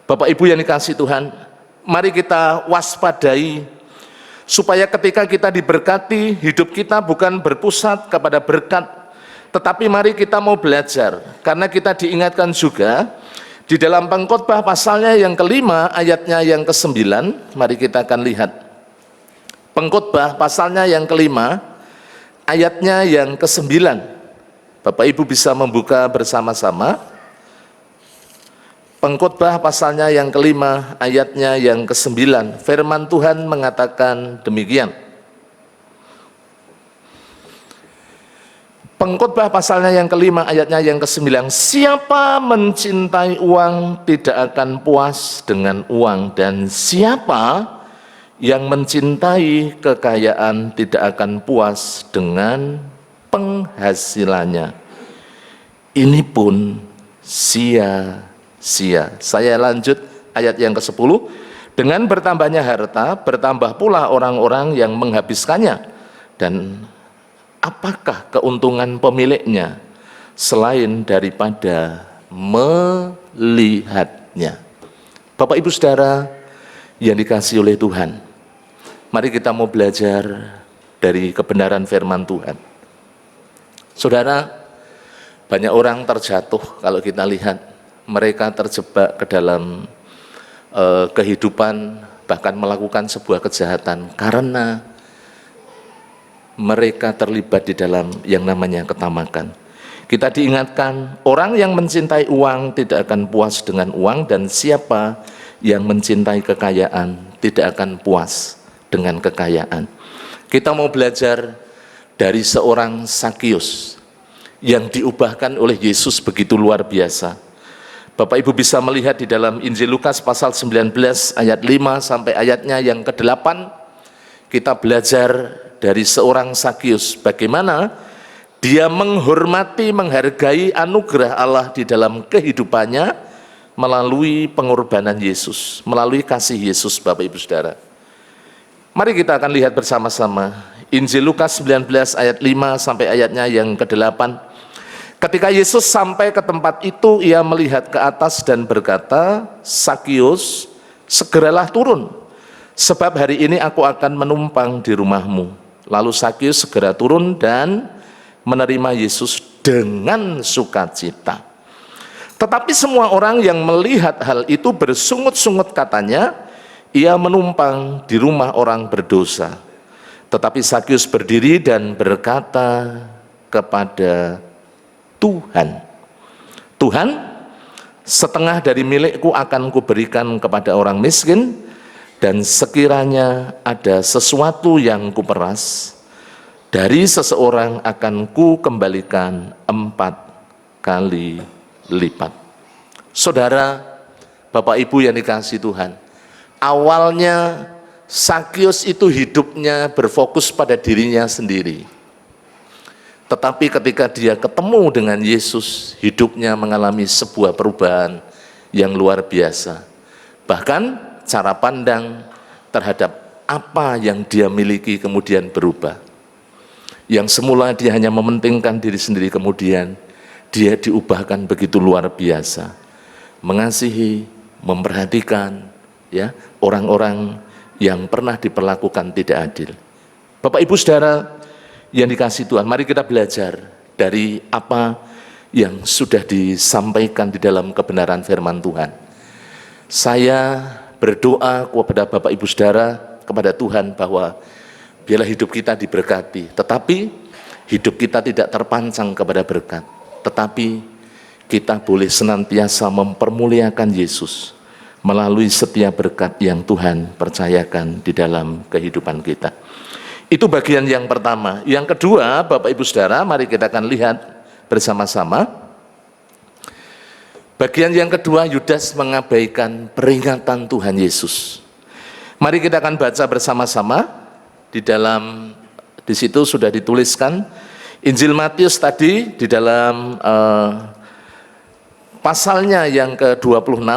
Bapak Ibu yang dikasihi Tuhan, mari kita waspadai supaya ketika kita diberkati, hidup kita bukan berpusat kepada berkat, tetapi mari kita mau belajar, karena kita diingatkan juga di dalam Pengkhotbah pasalnya yang kelima, ayatnya yang ke-9, mari kita akan lihat. Pengkhotbah pasalnya yang kelima, ayatnya yang ke-9. Bapak Ibu bisa membuka bersama-sama. Pengkhotbah pasalnya yang kelima, ayatnya yang ke-9. Firman Tuhan mengatakan demikian. Pengkhotbah pasalnya yang kelima, ayatnya yang ke-9. Siapa mencintai uang tidak akan puas dengan uang, dan siapa yang mencintai kekayaan tidak akan puas dengan penghasilannya. Ini pun sia-sia. Saya lanjut ayat yang ke-10. Dengan bertambahnya harta, bertambah pula orang-orang yang menghabiskannya. Dan apakah keuntungan pemiliknya selain daripada melihatnya? Bapak Ibu Saudara yang dikasihi oleh Tuhan, mari kita mau belajar dari kebenaran firman Tuhan. Saudara, banyak orang terjatuh kalau kita lihat. Mereka terjebak ke dalam kehidupan, bahkan melakukan sebuah kejahatan karena mereka terlibat di dalam yang namanya ketamakan. Kita diingatkan, orang yang mencintai uang tidak akan puas dengan uang, dan siapa yang mencintai kekayaan tidak akan puas dengan kekayaan. Kita mau belajar dari seorang Sakius yang diubahkan oleh Yesus begitu luar biasa. Bapak Ibu bisa melihat di dalam Injil Lukas pasal 19 ayat 5 sampai ayatnya yang ke-8. Kita belajar dari seorang Sakius bagaimana dia menghormati, menghargai anugerah Allah di dalam kehidupannya melalui pengorbanan Yesus, melalui kasih Yesus. Bapak Ibu Saudara, mari kita akan lihat bersama-sama Injil Lukas 19 ayat 5 sampai ayatnya yang ke-8. Ketika Yesus sampai ke tempat itu, ia melihat ke atas dan berkata, Sakius, segeralah turun, sebab hari ini aku akan menumpang di rumahmu. Lalu Sakius segera turun dan menerima Yesus dengan sukacita. Tetapi semua orang yang melihat hal itu bersungut-sungut, katanya, ia menumpang di rumah orang berdosa. Tetapi Sakius berdiri dan berkata kepada Tuhan, Tuhan, setengah dari milikku akan kuberikan kepada orang miskin, dan sekiranya ada sesuatu yang kuperas dari seseorang akan kukembalikan 4 kali lipat. Saudara, Bapak Ibu yang dikasihi Tuhan, awalnya Sakius itu hidupnya berfokus pada dirinya sendiri. Tetapi ketika dia ketemu dengan Yesus, hidupnya mengalami sebuah perubahan yang luar biasa. Bahkan cara pandang terhadap apa yang dia miliki kemudian berubah. Yang semula dia hanya mementingkan diri sendiri, kemudian dia diubahkan begitu luar biasa. Mengasihi, memperhatikan ya orang-orang yang pernah diperlakukan tidak adil. Bapak Ibu Saudara yang dikasihi Tuhan, mari kita belajar dari apa yang sudah disampaikan di dalam kebenaran firman Tuhan. Saya berdoa kepada Bapak Ibu Saudara, kepada Tuhan, bahwa biarlah hidup kita diberkati, tetapi hidup kita tidak terpancang kepada berkat, tetapi kita boleh senantiasa mempermuliakan Yesus melalui setiap berkat yang Tuhan percayakan di dalam kehidupan kita. Itu bagian yang pertama. Yang kedua, Bapak Ibu Saudara, mari kita akan lihat bersama-sama. Bagian yang kedua, Yudas mengabaikan peringatan Tuhan Yesus. Mari kita akan baca bersama-sama. Di situ sudah dituliskan Injil Matius tadi di dalam pasalnya yang ke-26.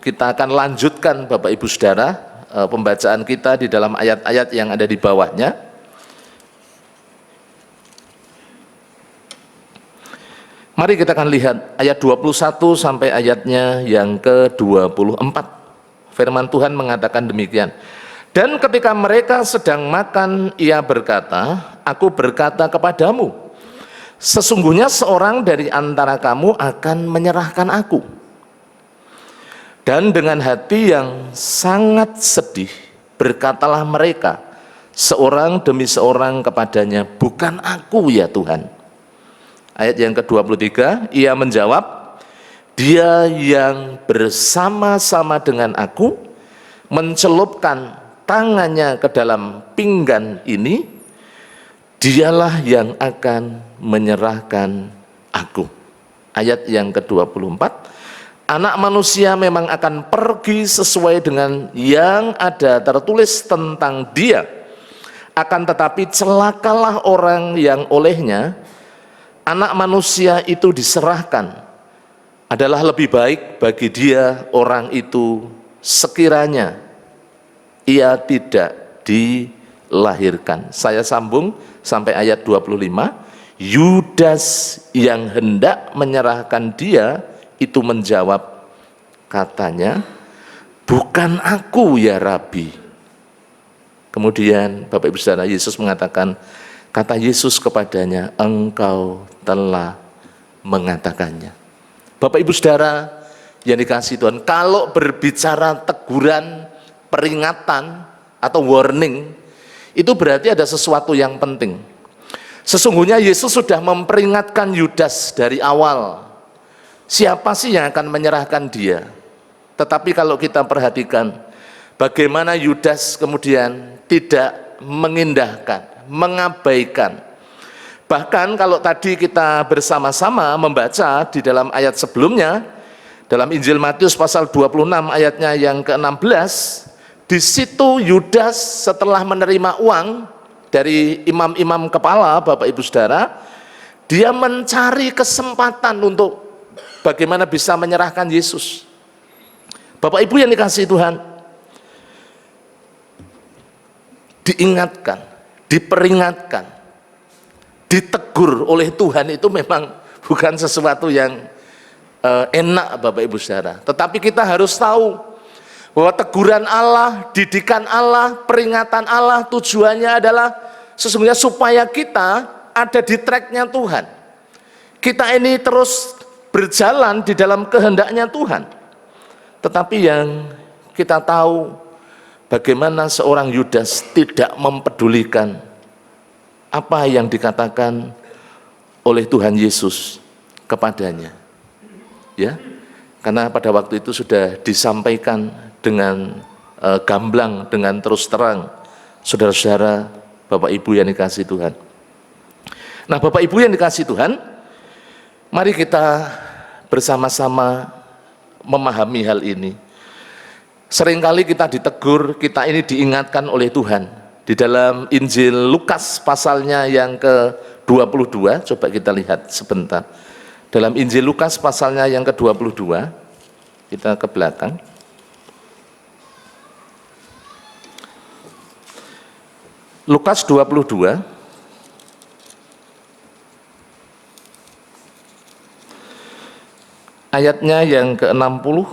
Kita akan lanjutkan Bapak Ibu Saudara pembacaan kita di dalam ayat-ayat yang ada di bawahnya. Mari kita akan lihat ayat 21 sampai ayatnya yang ke-24. Firman Tuhan mengatakan demikian. Dan ketika mereka sedang makan, ia berkata, aku berkata kepadamu, sesungguhnya seorang dari antara kamu akan menyerahkan aku. Dan dengan hati yang sangat sedih, berkatalah mereka, seorang demi seorang kepadanya, bukan aku ya Tuhan. Ayat yang ke-23, ia menjawab, dia yang bersama-sama dengan aku mencelupkan tangannya ke dalam pinggan ini, dialah yang akan menyerahkan aku. Ayat yang ke-24, anak manusia memang akan pergi sesuai dengan yang ada tertulis tentang dia, akan tetapi celakalah orang yang olehnya anak manusia itu diserahkan. Adalah lebih baik bagi dia orang itu sekiranya ia tidak dilahirkan. Saya sambung sampai ayat 25. Yudas yang hendak menyerahkan dia itu menjawab, katanya, bukan aku ya Rabi. Kemudian Bapak Ibu Saudara, Yesus mengatakan, kata Yesus kepadanya, engkau telah mengatakannya. Bapak Ibu Saudara yang dikasihi Tuhan, kalau berbicara teguran, peringatan atau warning, itu berarti ada sesuatu yang penting. Sesungguhnya Yesus sudah memperingatkan Yudas dari awal. Siapa sih yang akan menyerahkan dia? Tetapi kalau kita perhatikan bagaimana Yudas kemudian tidak mengindahkan, mengabaikan. Bahkan kalau tadi kita bersama-sama membaca di dalam ayat sebelumnya, dalam Injil Matius pasal 26 ayatnya yang ke-16, di situ Yudas setelah menerima uang dari imam-imam kepala, Bapak Ibu Saudara, dia mencari kesempatan untuk bagaimana bisa menyerahkan Yesus. Bapak Ibu yang dikasihi Tuhan, diingatkan, diperingatkan, ditegur oleh Tuhan itu memang bukan sesuatu yang enak Bapak Ibu Saudara. Tetapi kita harus tahu bahwa teguran Allah, didikan Allah, peringatan Allah tujuannya adalah sesungguhnya supaya kita ada di tracknya Tuhan. Kita ini terus berjalan di dalam kehendaknya Tuhan. Tetapi yang kita tahu bagaimana seorang Yudas tidak mempedulikan apa yang dikatakan oleh Tuhan Yesus kepadanya. Ya, karena pada waktu itu sudah disampaikan dengan gamblang, dengan terus terang, saudara-saudara, Bapak Ibu yang dikasihi Tuhan. Nah, Bapak Ibu yang dikasihi Tuhan, mari kita bersama-sama memahami hal ini. Seringkali kita ditegur, kita ini diingatkan oleh Tuhan. Di dalam Injil Lukas pasalnya yang ke-22, coba kita lihat sebentar. Dalam Injil Lukas pasalnya yang ke-22, kita ke belakang. Lukas 22, ayatnya yang ke-60.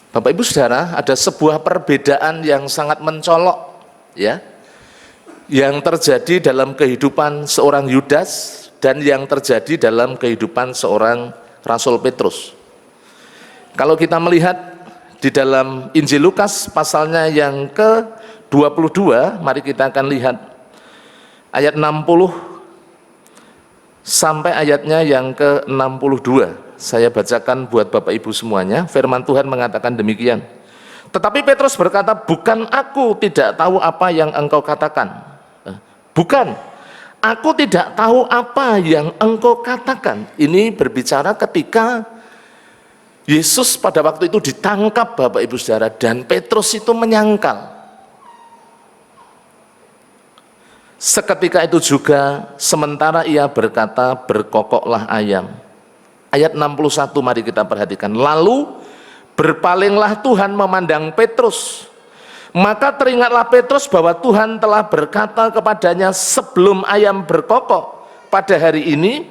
Bapak Ibu Saudara, ada sebuah perbedaan yang sangat mencolok, ya, yang terjadi dalam kehidupan seorang Yudas dan yang terjadi dalam kehidupan seorang Rasul Petrus. Kalau kita melihat di dalam Injil Lukas pasalnya yang ke-22, mari kita akan lihat ayat 60 sampai ayatnya yang ke-62. Saya bacakan buat Bapak Ibu semuanya. Firman Tuhan mengatakan demikian. Tetapi Petrus berkata, bukan aku tidak tahu apa yang engkau katakan. Bukan, aku tidak tahu apa yang engkau katakan. Ini berbicara ketika Yesus pada waktu itu ditangkap, Bapak Ibu Saudara, dan Petrus itu menyangkal. Seketika itu juga, sementara ia berkata, berkokoklah ayam. Ayat 61 mari kita perhatikan. Lalu berpalinglah Tuhan memandang Petrus. Maka teringatlah Petrus bahwa Tuhan telah berkata kepadanya sebelum ayam berkokok, pada hari ini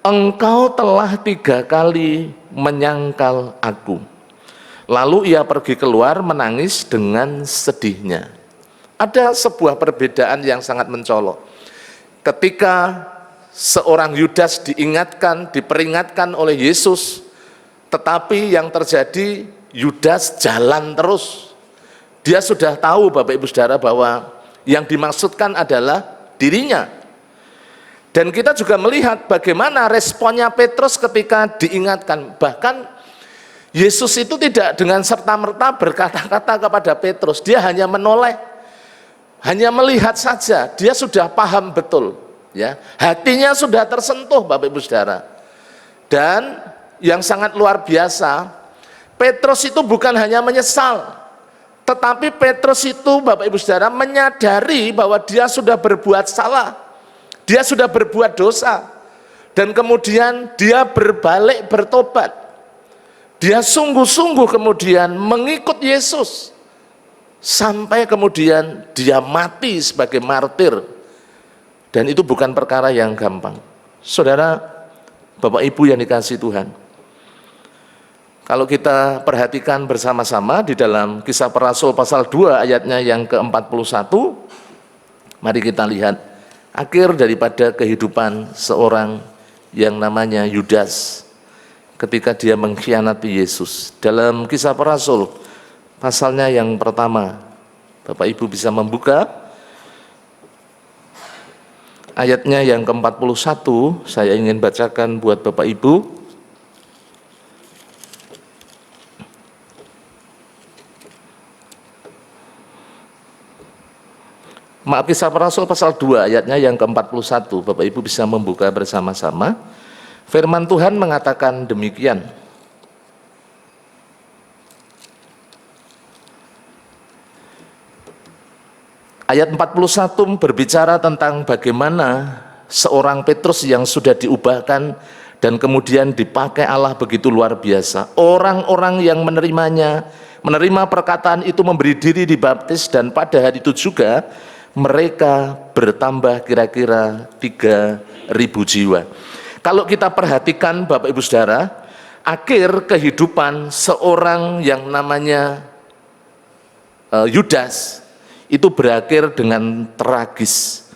engkau telah 3 kali menyangkal aku. Lalu ia pergi keluar menangis dengan sedihnya. Ada sebuah perbedaan yang sangat mencolok. Ketika seorang Yudas diingatkan, diperingatkan oleh Yesus, tetapi yang terjadi Yudas jalan terus. Dia sudah tahu, Bapak Ibu Saudara, bahwa yang dimaksudkan adalah dirinya. Dan kita juga melihat bagaimana responnya Petrus ketika diingatkan. Bahkan Yesus itu tidak dengan serta-merta berkata-kata kepada Petrus. Dia hanya menoleh, hanya melihat saja. Dia sudah paham betul, ya. Hatinya sudah tersentuh, Bapak Ibu Saudara. Dan yang sangat luar biasa, Petrus itu bukan hanya menyesal, tetapi Petrus itu, Bapak Ibu Saudara, menyadari bahwa dia sudah berbuat salah, dia sudah berbuat dosa, dan kemudian dia berbalik bertobat. Dia sungguh-sungguh kemudian mengikut Yesus, sampai kemudian dia mati sebagai martir. Dan itu bukan perkara yang gampang. Saudara, Bapak Ibu yang dikasihi Tuhan, kalau kita perhatikan bersama-sama di dalam Kisah Para Rasul pasal 2 ayatnya yang ke-41, mari kita lihat akhir daripada kehidupan seorang yang namanya Yudas ketika dia mengkhianati Yesus. Dalam Kisah Para Rasul pasalnya yang pertama, Bapak Ibu bisa membuka ayatnya yang ke-41, saya ingin bacakan buat Bapak Ibu. Maaf, Kisah Para Rasul pasal 2 ayatnya yang ke-41, Bapak Ibu bisa membuka bersama-sama. Firman Tuhan mengatakan demikian. Ayat 41 berbicara tentang bagaimana seorang Petrus yang sudah diubahkan dan kemudian dipakai Allah begitu luar biasa. Orang-orang yang menerima perkataan itu memberi diri dibaptis, dan pada hari itu juga mereka bertambah kira-kira 3.000 jiwa. Kalau kita perhatikan Bapak Ibu Saudara, akhir kehidupan seorang yang namanya Yudas itu berakhir dengan tragis.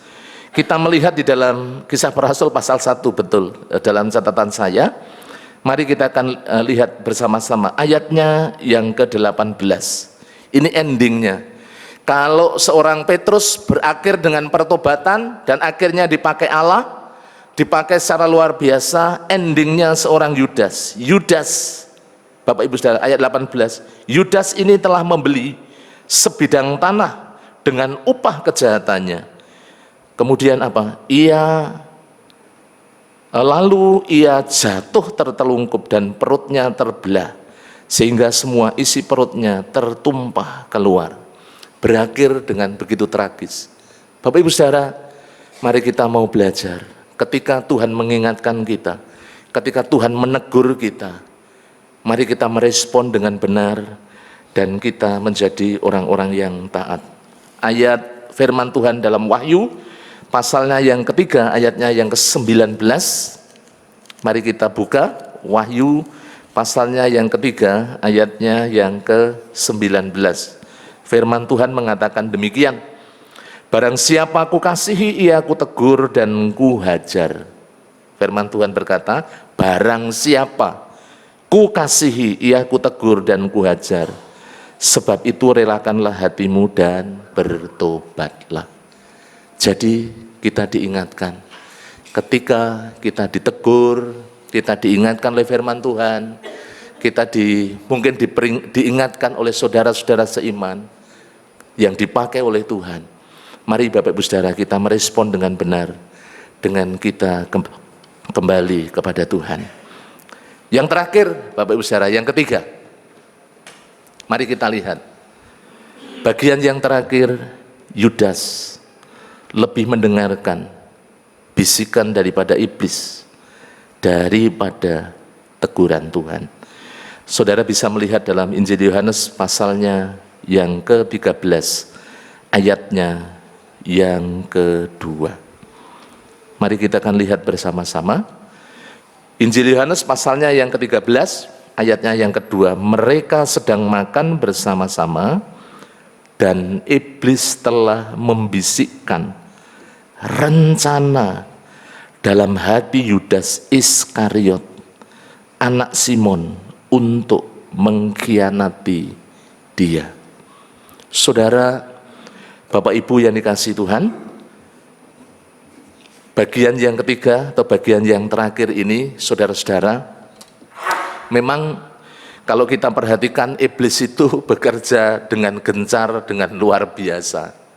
Kita melihat di dalam Kisah Para Rasul pasal 1, betul, dalam catatan saya. Mari kita akan lihat bersama-sama ayatnya yang ke-18. Ini endingnya. Kalau seorang Petrus berakhir dengan pertobatan dan akhirnya dipakai Allah, dipakai secara luar biasa, endingnya seorang Yudas. Yudas, Bapak Ibu Saudara, ayat 18. Yudas ini telah membeli sebidang tanah dengan upah kejahatannya. Kemudian apa? Lalu ia jatuh tertelungkup dan perutnya terbelah, sehingga semua isi perutnya tertumpah keluar. Berakhir dengan begitu tragis. Bapak Ibu Saudara, mari kita mau belajar. Ketika Tuhan mengingatkan kita, ketika Tuhan menegur kita, mari kita merespon dengan benar dan kita menjadi orang-orang yang taat. Ayat firman Tuhan dalam Wahyu pasalnya yang ketiga, ayatnya yang ke-19. Mari kita buka Wahyu pasalnya yang ketiga, ayatnya yang ke-19. Firman Tuhan mengatakan demikian. Barang siapa ku kasihi, ia ku tegur dan ku hajar. Firman Tuhan berkata, barang siapa ku kasihi, ia ku tegur dan ku hajar. Sebab itu relakanlah hatimu dan bertobatlah. Jadi kita diingatkan. Ketika kita ditegur, kita diingatkan oleh firman Tuhan, kita mungkin diingatkan oleh saudara-saudara seiman yang dipakai oleh Tuhan. Mari Bapak Ibu Saudara, kita merespon dengan benar, dengan kita kembali kepada Tuhan. Yang terakhir Bapak Ibu Saudara, yang ketiga, mari kita lihat bagian yang terakhir. Yudas lebih mendengarkan bisikan daripada iblis daripada teguran Tuhan. Saudara bisa melihat dalam Injil Yohanes pasalnya yang ke-13, ayatnya yang kedua. Mari kita akan lihat bersama-sama. Injil Yohanes pasalnya yang ke-13, ayatnya yang kedua. Mereka sedang makan bersama-sama dan iblis telah membisikkan rencana dalam hati Yudas Iskariot, anak Simon, untuk mengkhianati dia. Saudara, Bapak Ibu yang dikasihi Tuhan, bagian yang ketiga atau bagian yang terakhir ini, saudara-saudara, memang kalau kita perhatikan iblis itu bekerja dengan gencar, dengan luar biasa.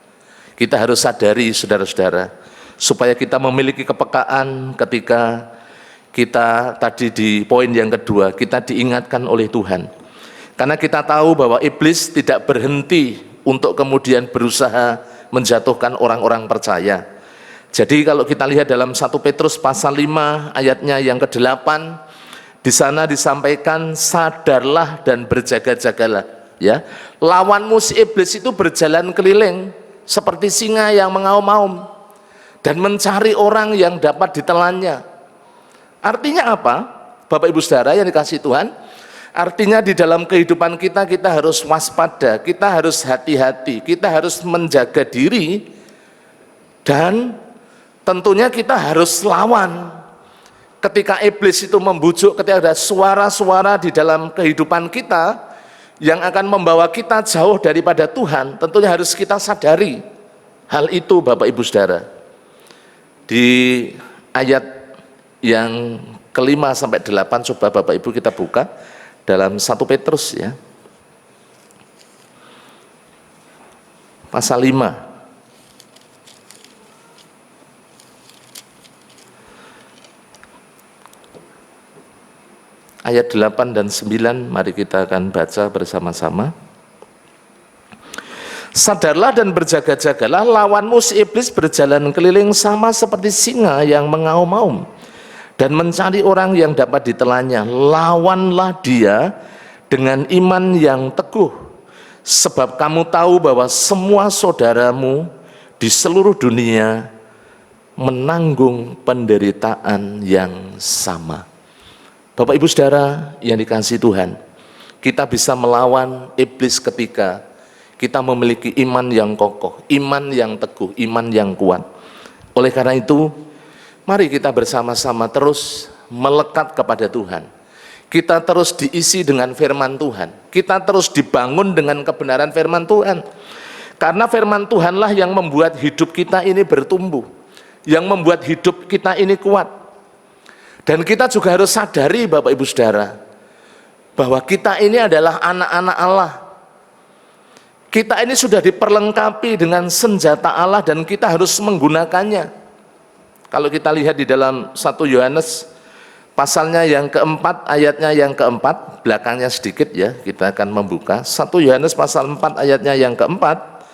Kita harus sadari saudara-saudara, supaya kita memiliki kepekaan ketika kita tadi di poin yang kedua, kita diingatkan oleh Tuhan. Karena kita tahu bahwa iblis tidak berhenti untuk kemudian berusaha menjatuhkan orang-orang percaya. Jadi kalau kita lihat dalam 1 Petrus pasal 5 ayatnya yang ke-8, di sana disampaikan sadarlah dan berjaga-jagalah, ya. Lawanmu si iblis itu berjalan keliling seperti singa yang mengaum-aum dan mencari orang yang dapat ditelannya. Artinya apa? Bapak Ibu Saudara yang dikasihi Tuhan, artinya di dalam kehidupan kita, kita harus waspada, kita harus hati-hati, kita harus menjaga diri, dan tentunya kita harus lawan. Ketika iblis itu membujuk, ketika ada suara-suara di dalam kehidupan kita yang akan membawa kita jauh daripada Tuhan, tentunya harus kita sadari hal itu Bapak Ibu Saudara. Di ayat yang ke-5 sampai 8, coba Bapak Ibu kita buka dalam 1 Petrus, ya. Pasal 5. Ayat 8 dan 9, mari kita akan baca bersama-sama. Sadarlah dan berjaga-jagalah, lawanmu si iblis berjalan keliling sama seperti singa yang mengaum-aum dan mencari orang yang dapat ditelannya. Lawanlah dia dengan iman yang teguh, sebab kamu tahu bahwa semua saudaramu di seluruh dunia menanggung penderitaan yang sama. Bapak Ibu Saudara yang dikasihi Tuhan, kita bisa melawan iblis ketika kita memiliki iman yang kokoh, iman yang teguh, iman yang kuat. Oleh karena itu, mari kita bersama-sama terus melekat kepada Tuhan. Kita terus diisi dengan firman Tuhan. Kita terus dibangun dengan kebenaran firman Tuhan. Karena firman Tuhanlah yang membuat hidup kita ini bertumbuh, yang membuat hidup kita ini kuat. Dan kita juga harus sadari Bapak Ibu Saudara, bahwa kita ini adalah anak-anak Allah. Kita ini sudah diperlengkapi dengan senjata Allah dan kita harus menggunakannya. Kalau kita lihat di dalam 1 Yohanes pasalnya yang keempat, ayatnya yang keempat, belakangnya sedikit ya, kita akan membuka. 1 Yohanes pasal 4 ayatnya yang keempat,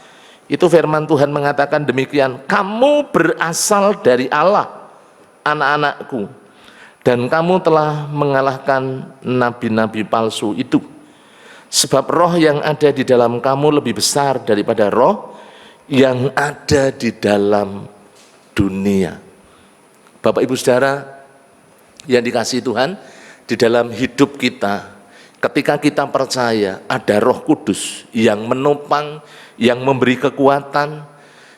itu firman Tuhan mengatakan demikian, kamu berasal dari Allah, anak-anakku, dan kamu telah mengalahkan nabi-nabi palsu itu. Sebab roh yang ada di dalam kamu lebih besar daripada roh yang ada di dalam dunia. Bapak Ibu Saudara yang dikasihi Tuhan, di dalam hidup kita, ketika kita percaya ada Roh Kudus yang menopang, yang memberi kekuatan,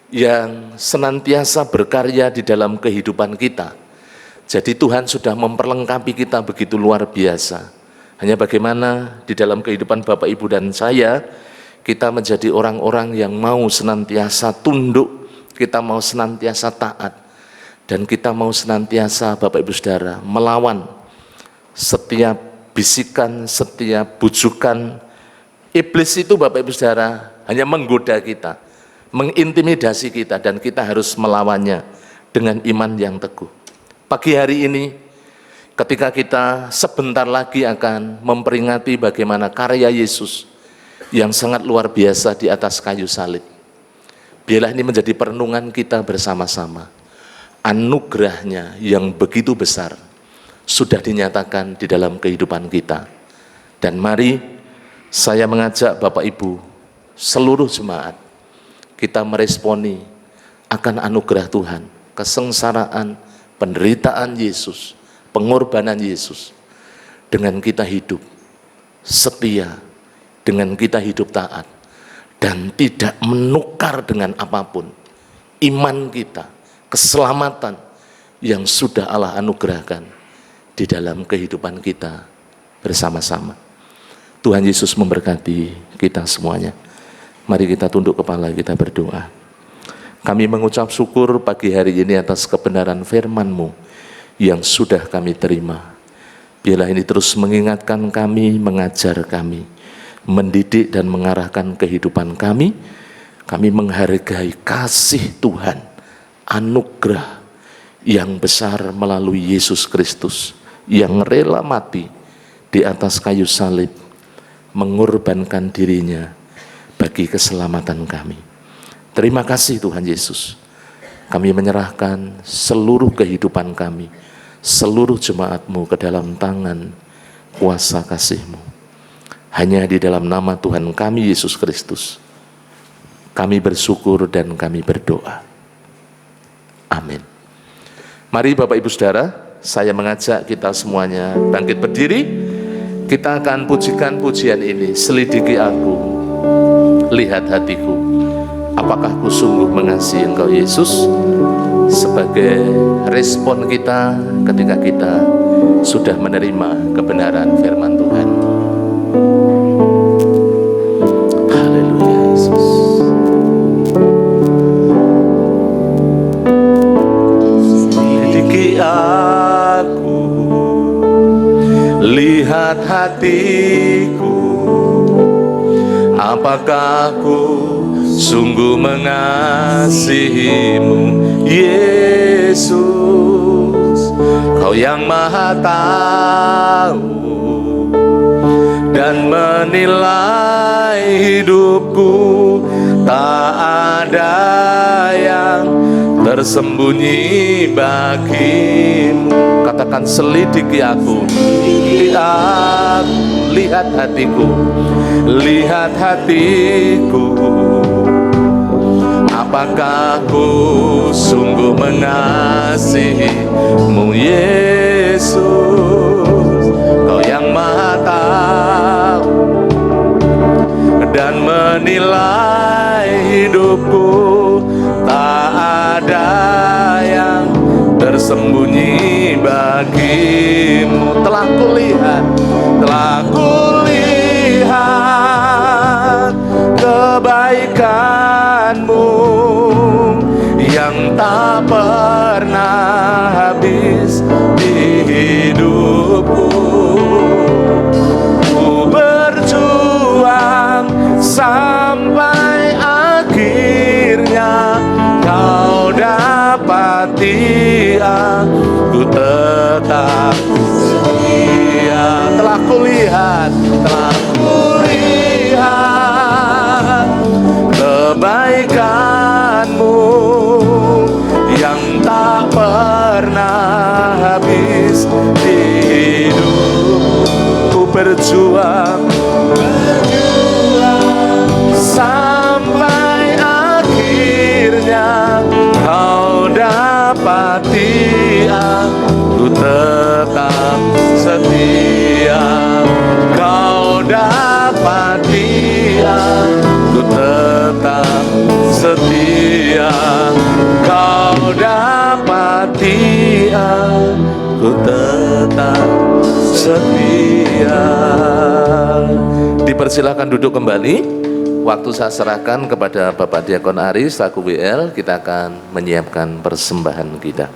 yang senantiasa berkarya di dalam kehidupan kita. Jadi Tuhan sudah memperlengkapi kita begitu luar biasa. Hanya bagaimana di dalam kehidupan Bapak Ibu dan saya, kita menjadi orang-orang yang mau senantiasa tunduk kita mau senantiasa taat, dan kita mau senantiasa Bapak Ibu Saudara melawan setiap bisikan, setiap bujukan iblis itu Bapak Ibu Saudara hanya menggoda kita, mengintimidasi kita, dan kita harus melawannya dengan iman yang teguh. Pagi hari ini ketika kita sebentar lagi akan memperingati bagaimana karya Yesus yang sangat luar biasa di atas kayu salib, biarlah ini menjadi perenungan kita bersama-sama. Anugerahnya yang begitu besar sudah dinyatakan di dalam kehidupan kita. Dan mari saya mengajak Bapak Ibu, seluruh jemaat, kita meresponi akan anugerah Tuhan, kesengsaraan, penderitaan Yesus, pengorbanan Yesus, dengan kita hidup setia, dengan kita hidup taat, dan tidak menukar dengan apapun iman kita, keselamatan yang sudah Allah anugerahkan di dalam kehidupan kita bersama-sama. Tuhan Yesus memberkati kita semuanya. Mari kita tunduk kepala, kita berdoa. Kami mengucap syukur pagi hari ini atas kebenaran firman-Mu yang sudah kami terima. Biarlah ini terus mengingatkan kami, mengajar kami, mendidik dan mengarahkan kehidupan kami. Kami menghargai kasih Tuhan, anugerah yang besar melalui Yesus Kristus yang rela mati di atas kayu salib, mengorbankan dirinya bagi keselamatan kami. Terima kasih Tuhan Yesus. Kami menyerahkan seluruh kehidupan kami, seluruh jemaat-Mu ke dalam tangan kuasa kasih-Mu. Hanya di dalam nama Tuhan kami Yesus Kristus kami bersyukur dan kami berdoa. Amin. Mari Bapak Ibu Saudara, saya mengajak kita semuanya bangkit berdiri. Kita akan pujikan pujian ini, selidiki aku, lihat hatiku. Apakah ku sungguh mengasihi Engkau Yesus? Sebagai respon kita ketika kita sudah menerima kebenaran firman Tuhan. Haleluya Yesus. Selidiki aku, lihat hatiku. Apakah ku sungguh mengasihi-Mu Yesus? Kau yang Maha tahu dan menilai hidupku, tak ada yang tersembunyi bagimu. Katakan, selidiki aku, lihat hatiku, lihat hatiku. Apakah ku sungguh mengasihi-Mu Yesus? Kau yang Maha tahu dan menilai hidupku, tak ada yang tersembunyi bagimu. Telah kulihat kebaikan-Mu yang tak pernah habis di hidupku. Ku berjuang sampai akhirnya Kau dapati aku tetap setia. Telah kulihat kebaikan-Mu yang tak pernah habis di hidupku. Ku berjuang sampai akhirnya Kau dapati aku tetap setia. Kau dapati aku tetap setia. Kau dapati aku tetap setia. Dipersilakan duduk kembali. waktu saya serahkan kepada Bapak Diakon Ari selaku WL, kita akan menyiapkan persembahan kita.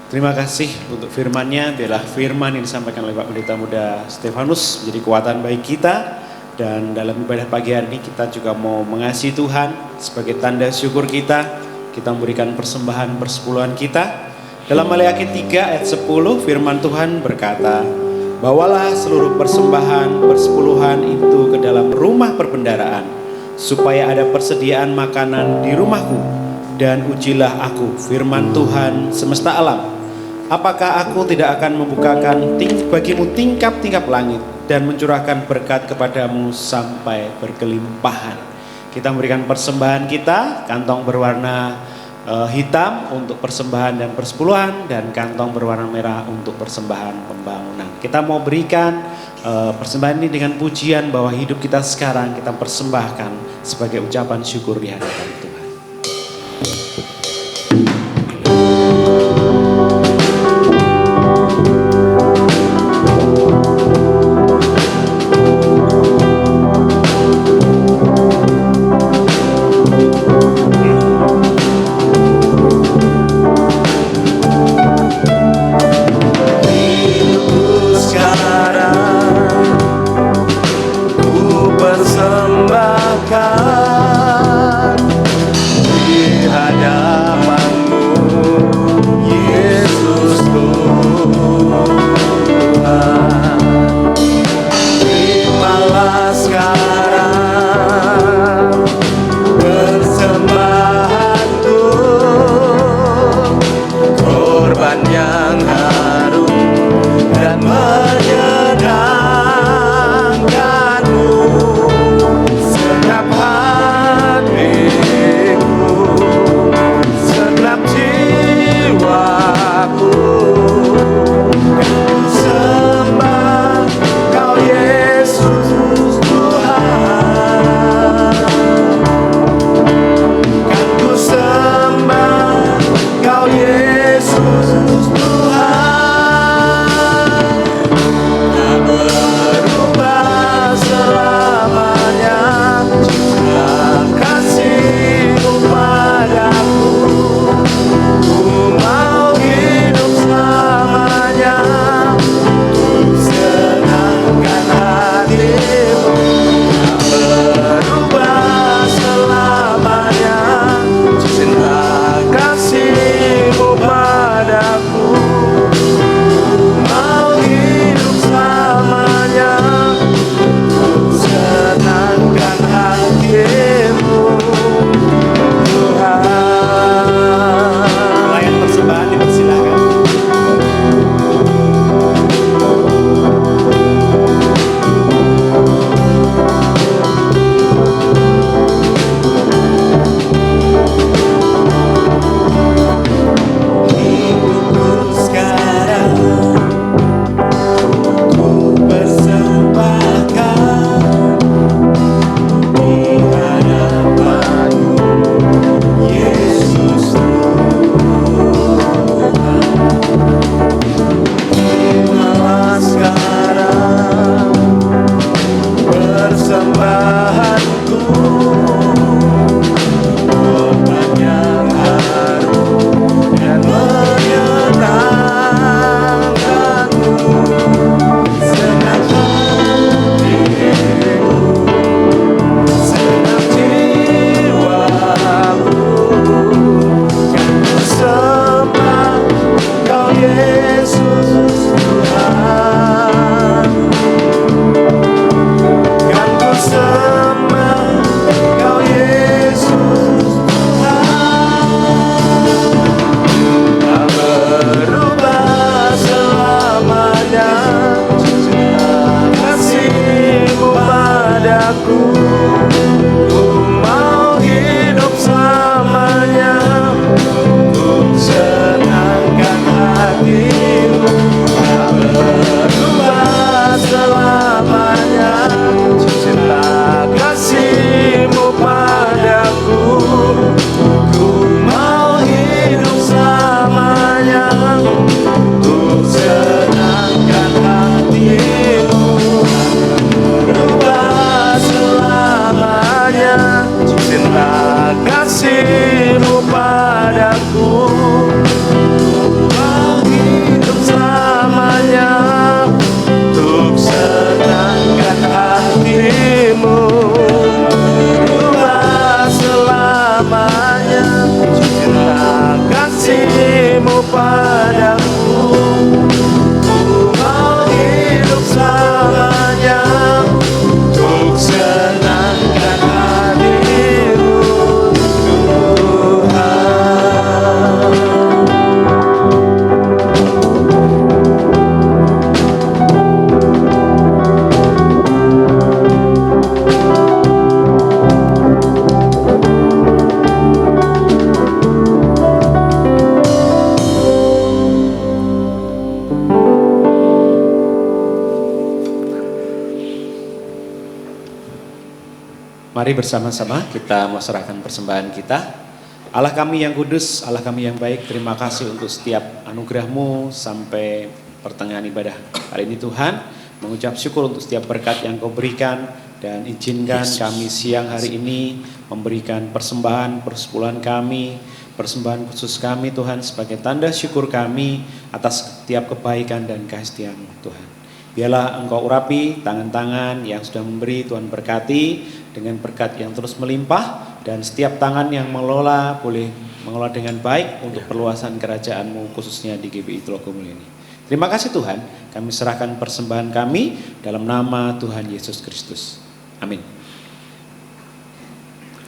Terima kasih untuk firman-Nya. Biarlah firman yang disampaikan oleh Pak Pendeta Muda Stefanus menjadi kekuatan bagi kita. Dan dalam ibadah pagi hari ini kita juga mau mengasihi Tuhan sebagai tanda syukur kita. Kita memberikan persembahan persepuluhan kita. Dalam Maleakhi 3 ayat 10 firman Tuhan berkata, bawalah seluruh persembahan persepuluhan itu ke dalam rumah perbendaharaan, supaya ada persediaan makanan di rumahku, dan ujilah aku, firman Tuhan semesta alam. Apakah aku tidak akan membukakan bagimu tingkap-tingkap langit dan mencurahkan berkat kepadamu sampai berkelimpahan. Kita memberikan persembahan kita, kantong berwarna hitam untuk persembahan dan persepuluhan, dan kantong berwarna merah untuk persembahan pembangunan. Kita mau berikan persembahan ini dengan pujian bahwa hidup kita sekarang kita persembahkan sebagai ucapan syukur di hadapan Tuhan. Persembahkan Mari bersama-sama kita mau serahkan persembahan kita. Allah kami yang kudus, Allah kami yang baik, terima kasih untuk setiap anugerah-Mu sampai pertengahan ibadah kali ini Tuhan. Mengucap syukur untuk setiap berkat yang Kau berikan dan izinkan kami siang hari ini memberikan persembahan persepuluhan kami, persembahan khusus kami Tuhan sebagai tanda syukur kami atas setiap kebaikan dan kasih-Mu Tuhan. Biarlah Engkau urapi tangan-tangan yang sudah memberi, Tuhan berkati dengan berkat yang terus melimpah, dan setiap tangan yang mengelola boleh mengelola dengan baik untuk perluasan kerajaan-Mu khususnya di GBI Tulogomulyo ini. Terima kasih Tuhan, kami serahkan persembahan kami dalam nama Tuhan Yesus Kristus. Amin.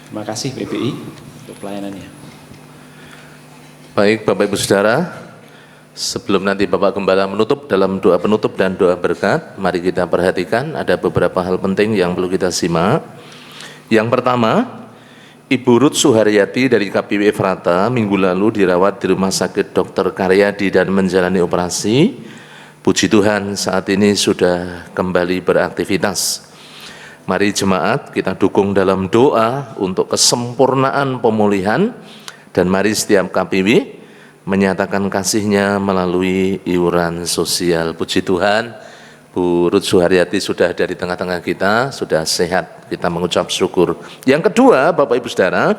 Terima kasih PPI untuk pelayanannya. Baik Bapak Ibu Saudara, sebelum nanti Bapak Gembala menutup dalam doa penutup dan doa berkat, mari kita perhatikan ada beberapa hal penting yang perlu kita simak. Yang pertama, Ibu Ruth Suharyati dari KPW Efrata minggu lalu dirawat di Rumah Sakit Dr. Karyadi dan menjalani operasi. Puji Tuhan saat ini sudah kembali beraktivitas. Mari jemaat kita dukung dalam doa untuk kesempurnaan pemulihan, dan mari setiap KPW menyatakan kasihnya melalui iuran sosial. Puji Tuhan, Bu Ruth Suharyati sudah ada di tengah-tengah kita, sudah sehat, kita mengucap syukur. Yang kedua, Bapak Ibu Saudara,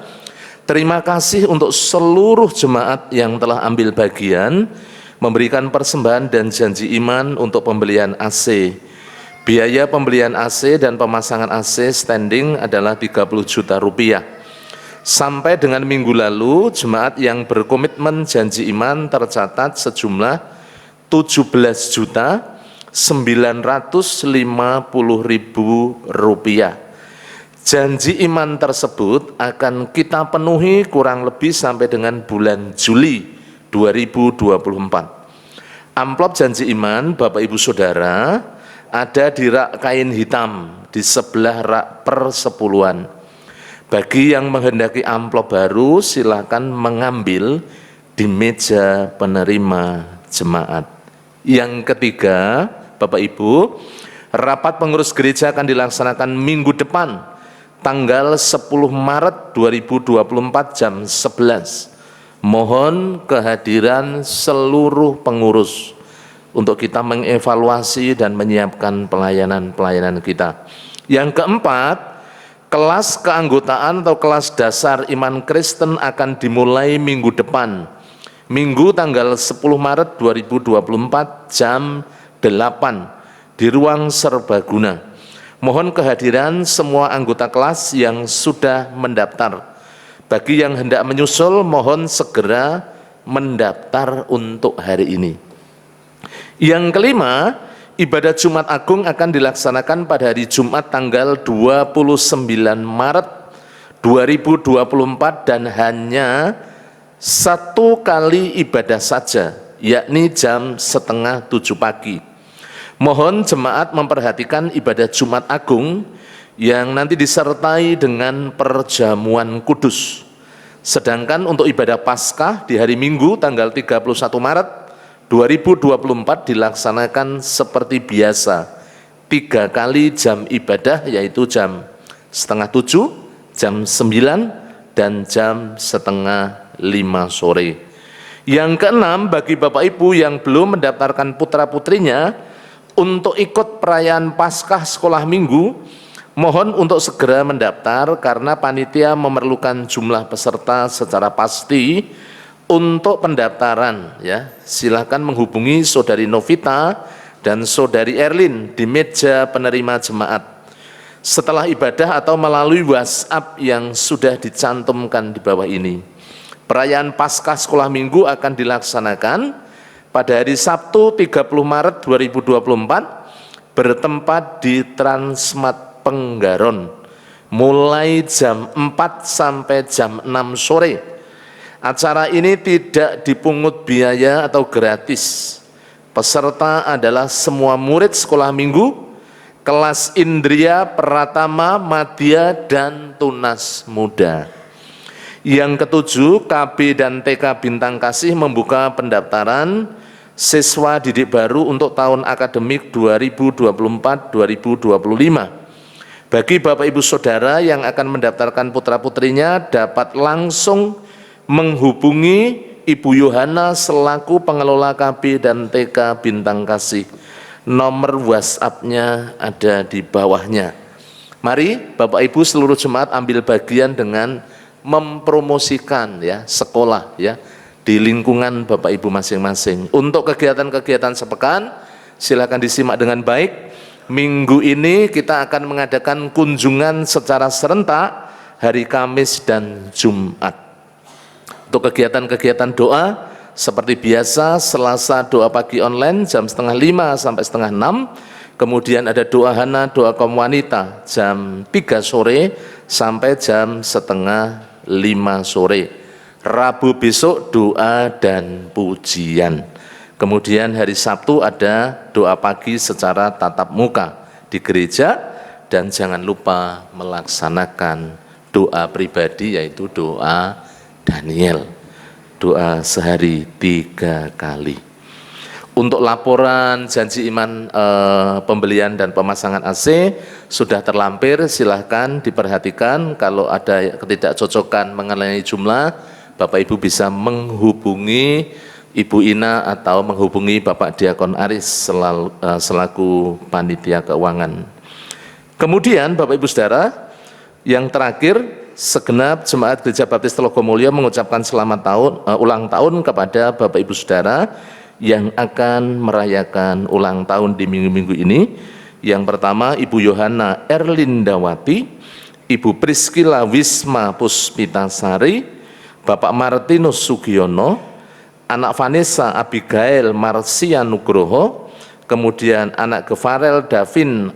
terima kasih untuk seluruh jemaat yang telah ambil bagian, memberikan persembahan dan janji iman untuk pembelian AC. Biaya pembelian AC dan pemasangan AC standing adalah 30 juta rupiah. Sampai dengan minggu lalu, jemaat yang berkomitmen janji iman tercatat sejumlah 17.950.000 rupiah. Janji iman tersebut akan kita penuhi kurang lebih sampai dengan bulan Juli 2024. Amplop janji iman Bapak Ibu Saudara ada di rak kain hitam di sebelah rak persepuluhan. Bagi yang menghendaki amplop baru silakan mengambil di meja penerima jemaat. Yang ketiga, Bapak Ibu, rapat pengurus gereja akan dilaksanakan minggu depan, tanggal 10 Maret 2024 jam 11. Mohon kehadiran seluruh pengurus untuk kita mengevaluasi dan menyiapkan pelayanan-pelayanan kita. Yang keempat, kelas keanggotaan atau kelas dasar iman Kristen akan dimulai minggu depan, Minggu tanggal 10 Maret 2024 jam 8 di ruang serbaguna. Mohon kehadiran semua anggota kelas yang sudah mendaftar. Bagi yang hendak menyusul, mohon segera mendaftar untuk hari ini. Yang kelima, ibadah Jumat Agung akan dilaksanakan pada hari Jumat tanggal 29 Maret 2024 dan hanya satu kali ibadah saja, yakni jam 6:30 pagi. Mohon jemaat memperhatikan ibadah Jumat Agung yang nanti disertai dengan perjamuan kudus. Sedangkan untuk ibadah Paskah di hari Minggu tanggal 31 Maret 2024 dilaksanakan seperti biasa, 3 kali jam ibadah, yaitu jam 6:30, jam 9, dan jam 4:30 sore. Yang keenam, bagi Bapak Ibu yang belum mendaftarkan putra-putrinya untuk ikut perayaan Paskah sekolah minggu, mohon untuk segera mendaftar karena panitia memerlukan jumlah peserta secara pasti untuk pendaftaran. Ya, silakan menghubungi Saudari Novita dan Saudari Erlin di meja penerima jemaat setelah ibadah atau melalui WhatsApp yang sudah dicantumkan di bawah ini. Perayaan Paskah sekolah minggu akan dilaksanakan pada hari Sabtu 30 Maret 2024 bertempat di Transmart Penggaron mulai jam 4 sampai jam 6 sore. Acara ini tidak dipungut biaya atau gratis. Peserta adalah semua murid sekolah minggu, kelas Indria, Pratama, Madya, dan Tunas Muda. Yang ketujuh, KB dan TK Bintang Kasih membuka pendaftaran siswa didik baru untuk tahun akademik 2024-2025. Bagi Bapak Ibu Saudara yang akan mendaftarkan putra-putrinya dapat langsung menghubungi Ibu Yohana selaku pengelola KB dan TK Bintang Kasih. Nomor WhatsApp-nya ada di bawahnya. Mari Bapak Ibu seluruh jemaat ambil bagian dengan mempromosikan ya sekolah ya di lingkungan Bapak Ibu masing-masing. Untuk kegiatan-kegiatan sepekan silakan disimak dengan baik. Minggu ini kita akan mengadakan kunjungan secara serentak hari Kamis dan Jumat. Untuk kegiatan-kegiatan doa seperti biasa, Selasa doa pagi online jam 4:30 sampai 5:30. Kemudian ada doa Hana, doa kaum wanita jam 3 sore sampai jam 4:30 sore. Rabu besok doa dan pujian. Kemudian hari Sabtu ada doa pagi secara tatap muka di gereja, dan jangan lupa melaksanakan doa pribadi yaitu doa Daniel, doa sehari 3 kali. Untuk laporan janji iman pembelian dan pemasangan AC sudah terlampir, silahkan diperhatikan. Kalau ada ketidakcocokan mengenai jumlah, Bapak Ibu bisa menghubungi Ibu Ina atau menghubungi Bapak Diakon Aris selaku panitia keuangan. Kemudian Bapak Ibu Saudara, yang terakhir, segenap jemaat Gereja Baptis Telogomulyo mengucapkan selamat ulang tahun kepada Bapak Ibu Saudara yang akan merayakan ulang tahun di minggu-minggu ini. Yang pertama Ibu Yohana Erlindawati, Ibu Priskila Wisma Puspitasari, Bapak Martinus Sugiono, anak Vanessa Abigail Marsia Nugroho, kemudian anak Gevarel Davin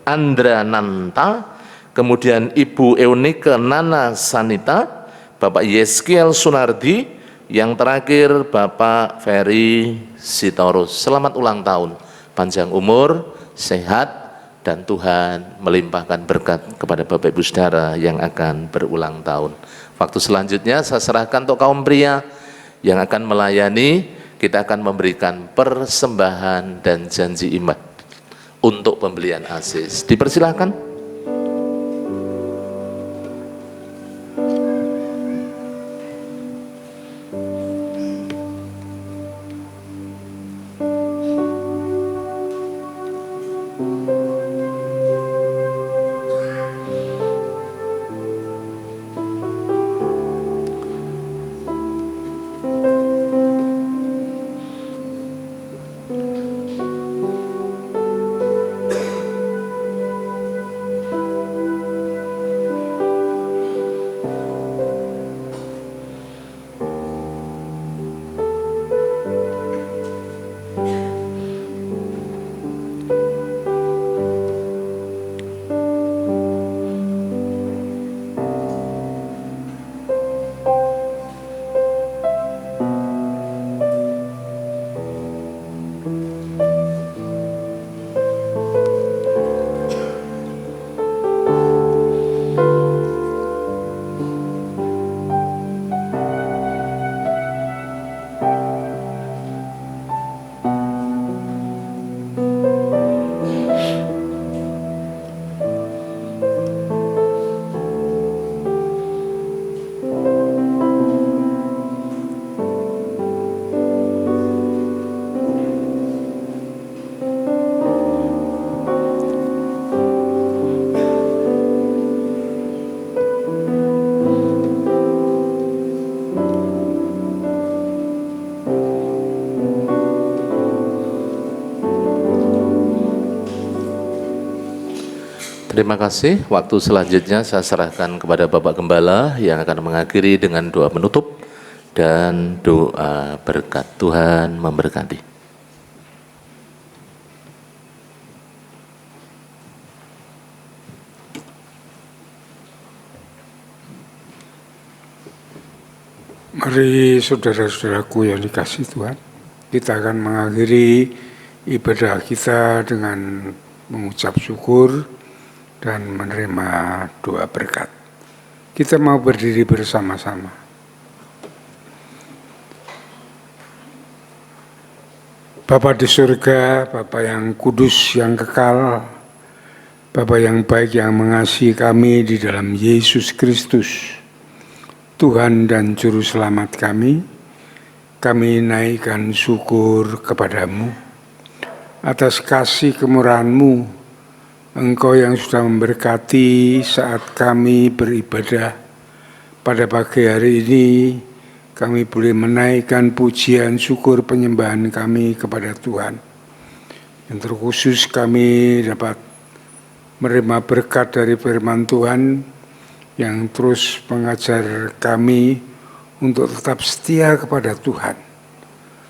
Andrananta, kemudian Ibu Eunike Nana Sanita, Bapak Yeskiel Sunardi, yang terakhir Bapak Ferry Sitorus. Selamat ulang tahun, panjang umur, sehat, dan Tuhan melimpahkan berkat kepada Bapak Ibu Saudara yang akan berulang tahun. Waktu selanjutnya saya serahkan untuk kaum pria yang akan melayani. Kita akan memberikan persembahan dan janji iman untuk pembelian AC. Dipersilahkan. Terima kasih. Waktu selanjutnya saya serahkan kepada Bapak Gembala yang akan mengakhiri dengan doa penutup dan doa berkat. Tuhan memberkati. Mari saudara-saudaraku yang dikasihi Tuhan, kita akan mengakhiri ibadah kita dengan mengucap syukur dan menerima doa berkat. Kita mau berdiri bersama-sama. Bapa di surga, Bapa yang kudus, yang kekal, Bapa yang baik yang mengasihi kami di dalam Yesus Kristus, Tuhan dan Juru Selamat kami naikkan syukur kepadamu atas kasih kemurahan-Mu, Engkau yang sudah memberkati saat kami beribadah. Pada pagi hari ini kami boleh menaikkan pujian syukur penyembahan kami kepada Tuhan. Yang terkhusus kami dapat menerima berkat dari firman Tuhan yang terus mengajar kami untuk tetap setia kepada Tuhan,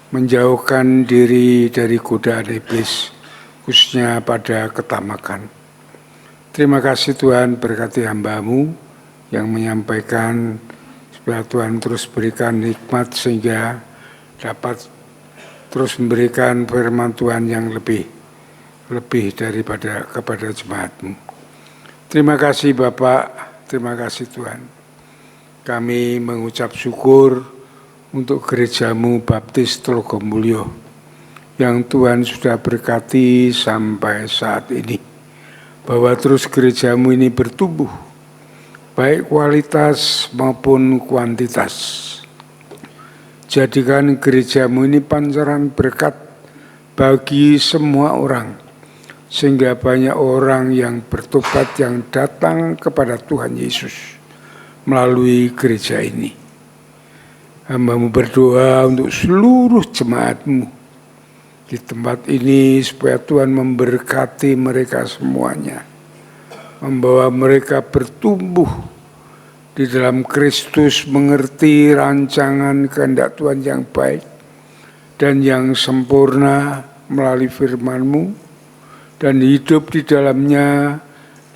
menjauhkan diri dari godaan iblis, khususnya pada ketamakan. Terima kasih Tuhan, berkati hamba-Mu yang menyampaikan, supaya Tuhan terus berikan hikmat sehingga dapat terus memberikan firman Tuhan yang lebih daripada kepada jemaat-Mu. Terima kasih Bapak, terima kasih Tuhan. Kami mengucap syukur untuk gereja-Mu Baptis Trogomulyo yang Tuhan sudah berkati sampai saat ini, bahwa terus gereja-Mu ini bertumbuh, baik kualitas maupun kuantitas. Jadikan gereja-Mu ini pancaran berkat bagi semua orang, sehingga banyak orang yang bertobat yang datang kepada Tuhan Yesus melalui gereja ini. Hamba-Mu berdoa untuk seluruh jemaat-Mu di tempat ini, supaya Tuhan memberkati mereka semuanya, membawa mereka bertumbuh di dalam Kristus, mengerti rancangan kehendak Tuhan yang baik dan yang sempurna melalui firman-Mu, dan hidup di dalamnya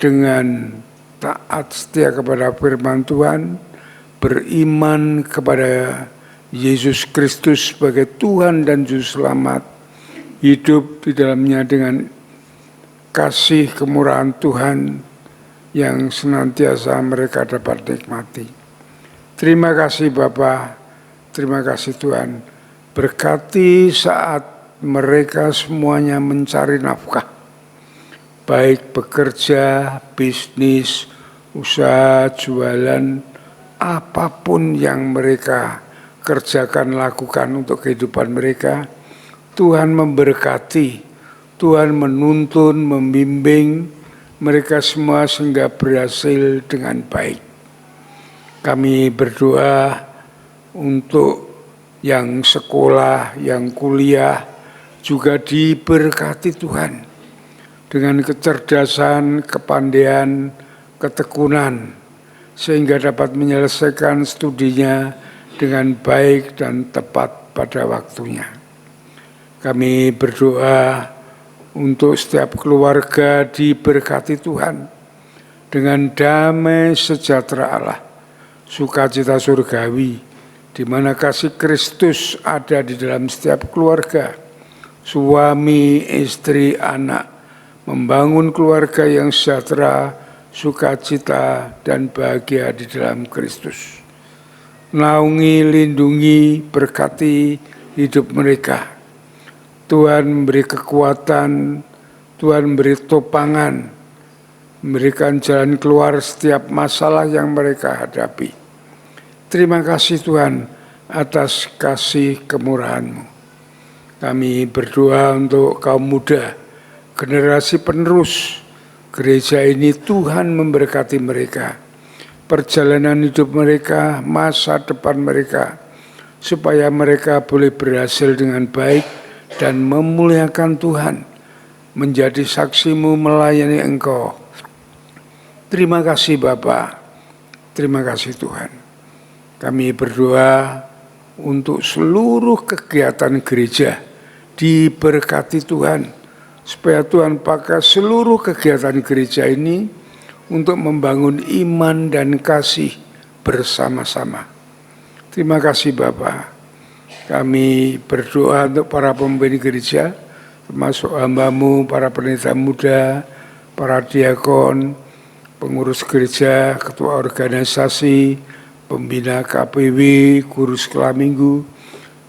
dengan taat setia kepada firman Tuhan, beriman kepada Yesus Kristus sebagai Tuhan dan Juru Selamat, hidup di dalamnya dengan kasih kemurahan Tuhan yang senantiasa mereka dapat nikmati. Terima kasih Bapa, terima kasih Tuhan. Berkati saat mereka semuanya mencari nafkah, baik bekerja, bisnis, usaha, jualan, apapun yang mereka kerjakan, lakukan untuk kehidupan mereka. Tuhan memberkati, Tuhan menuntun, membimbing mereka semua sehingga berhasil dengan baik. Kami berdoa untuk yang sekolah, yang kuliah, juga diberkati Tuhan dengan kecerdasan, kepandaian, ketekunan, sehingga dapat menyelesaikan studinya dengan baik dan tepat pada waktunya. Kami berdoa untuk setiap keluarga diberkati Tuhan dengan damai sejahtera Allah, sukacita surgawi, di mana kasih Kristus ada di dalam setiap keluarga, suami, istri, anak, membangun keluarga yang sejahtera, sukacita, dan bahagia di dalam Kristus. Naungi, lindungi, berkati hidup mereka. Tuhan memberi kekuatan, Tuhan memberi topangan, memberikan jalan keluar setiap masalah yang mereka hadapi. Terima kasih Tuhan atas kasih kemurahan-Mu. Kami berdoa untuk kaum muda, generasi penerus gereja ini. Tuhan memberkati mereka, perjalanan hidup mereka, masa depan mereka, supaya mereka boleh berhasil dengan baik dan memuliakan Tuhan, menjadi saksi-Mu, melayani Engkau. Terima kasih Bapa, terima kasih Tuhan. Kami berdoa untuk seluruh kegiatan gereja diberkati Tuhan, supaya Tuhan pakai seluruh kegiatan gereja ini untuk membangun iman dan kasih bersama-sama. Terima kasih Bapa. Kami berdoa untuk para pemimpin gereja, termasuk hamba-Mu, para pendeta muda, para diakon, pengurus gereja, ketua organisasi, pembina KPW, guru sekolah minggu.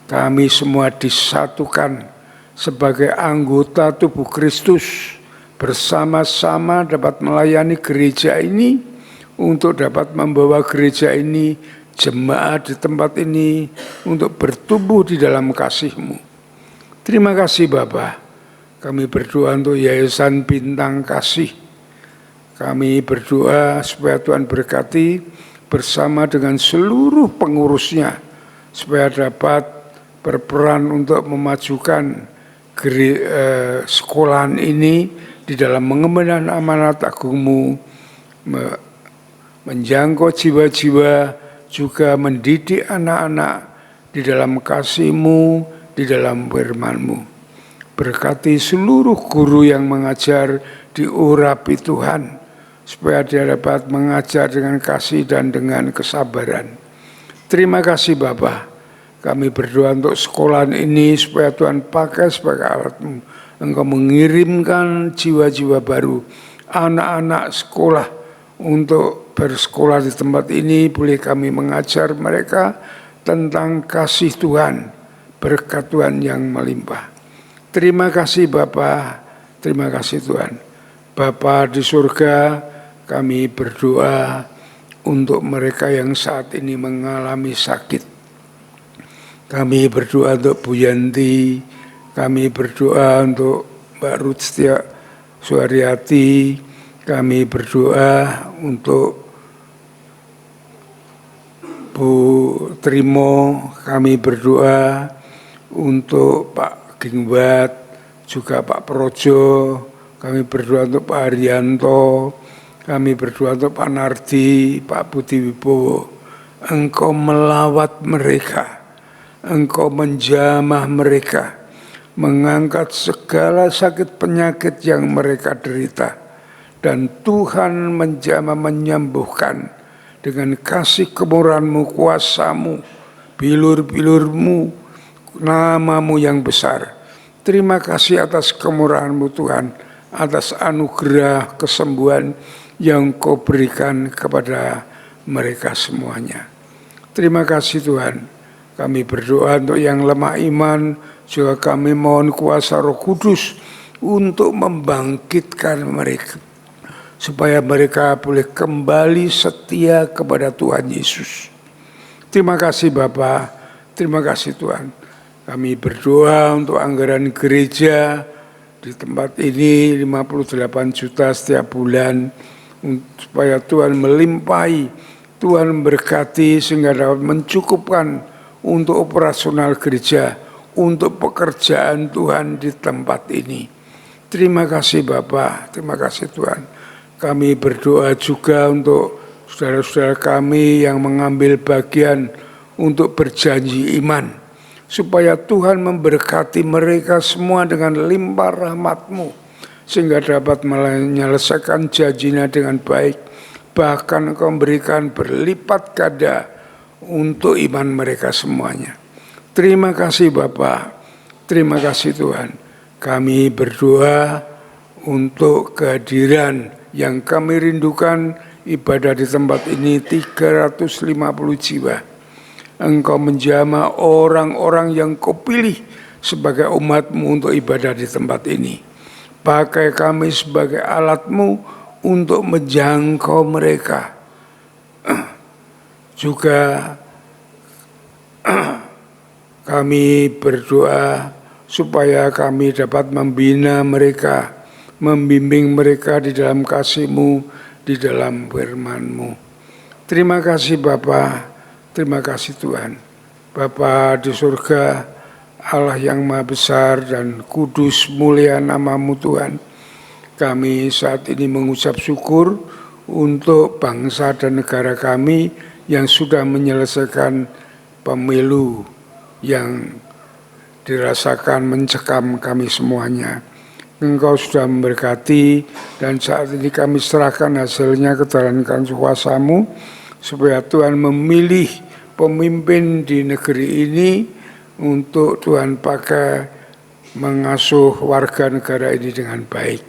Kami semua disatukan sebagai anggota tubuh Kristus bersama-sama dapat melayani gereja ini, untuk dapat membawa gereja ini, jemaat di tempat ini, untuk bertumbuh di dalam kasih-Mu. Terima kasih Bapa. Kami berdoa untuk Yayasan Bintang Kasih. Kami berdoa supaya Tuhan berkati bersama dengan seluruh pengurusnya, supaya dapat berperan untuk memajukan sekolahan ini di dalam mengemban amanat agung-Mu, menjangkau jiwa-jiwa, juga mendidik anak-anak di dalam kasih-Mu, di dalam firman-Mu. Berkati seluruh guru yang mengajar, diurapi Tuhan, supaya dia dapat mengajar dengan kasih dan dengan kesabaran. Terima kasih Bapa. Kami berdoa untuk sekolahan ini supaya Tuhan pakai sebagai alat-Mu. Engkau mengirimkan jiwa-jiwa baru, anak-anak sekolah untuk bersekolah di tempat ini. Boleh kami mengajar mereka tentang kasih Tuhan, berkat Tuhan yang melimpah. Terima kasih Bapa, terima kasih Tuhan. Bapa di surga, kami berdoa untuk mereka yang saat ini mengalami sakit. Kami berdoa untuk Bu Yanti, kami berdoa untuk Mbak Ruth Setia Suharyati, kami berdoa untuk Bu Trimo, kami berdoa untuk Pak Gingwat, juga Pak Projo, kami berdoa untuk Pak Haryanto, kami berdoa untuk Pak Nardi, Pak Budi Wibowo. Engkau melawat mereka, Engkau menjamah mereka, mengangkat segala sakit penyakit yang mereka derita, dan Tuhan menjamah menyembuhkan dengan kasih kemurahan-Mu, kuasa-Mu, bilur-bilur-Mu, nama-Mu yang besar. Terima kasih atas kemurahan-Mu Tuhan, atas anugerah kesembuhan yang Kau berikan kepada mereka semuanya. Terima kasih Tuhan. Kami berdoa untuk yang lemah iman, juga kami mohon kuasa Roh Kudus untuk membangkitkan mereka, supaya mereka boleh kembali setia kepada Tuhan Yesus. Terima kasih Bapa, terima kasih Tuhan. Kami berdoa untuk anggaran gereja di tempat ini 58 juta setiap bulan, supaya Tuhan melimpahi, Tuhan memberkati sehingga dapat mencukupkan untuk operasional gereja, untuk pekerjaan Tuhan di tempat ini. Terima kasih Bapa, terima kasih Tuhan. Kami berdoa juga untuk saudara-saudara kami yang mengambil bagian untuk berjanji iman, supaya Tuhan memberkati mereka semua dengan limpah rahmat-Mu, sehingga dapat menyelesaikan janjinya dengan baik, bahkan Engkau memberikan berlipat ganda untuk iman mereka semuanya. Terima kasih Bapa, terima kasih Tuhan. Kami berdoa untuk kehadiran yang kami rindukan, ibadah di tempat ini 350 jiwa. Engkau menjamah orang-orang yang Kau pilih sebagai umat-Mu untuk ibadah di tempat ini. Pakai kami sebagai alat-Mu untuk menjangkau mereka. Juga kami berdoa supaya kami dapat membina mereka, membimbing mereka di dalam kasih-Mu, di dalam firman-Mu. Terima kasih Bapa, terima kasih Tuhan. Bapa di surga, Allah yang maha besar dan kudus, mulia nama-Mu Tuhan. Kami saat ini mengucap syukur untuk bangsa dan negara kami yang sudah menyelesaikan pemilu yang dirasakan mencekam kami semuanya. Engkau sudah memberkati, dan saat ini kami serahkan hasilnya ke dalam kuasa-Mu, supaya Tuhan memilih pemimpin di negeri ini untuk Tuhan pakai mengasuh warga negara ini dengan baik.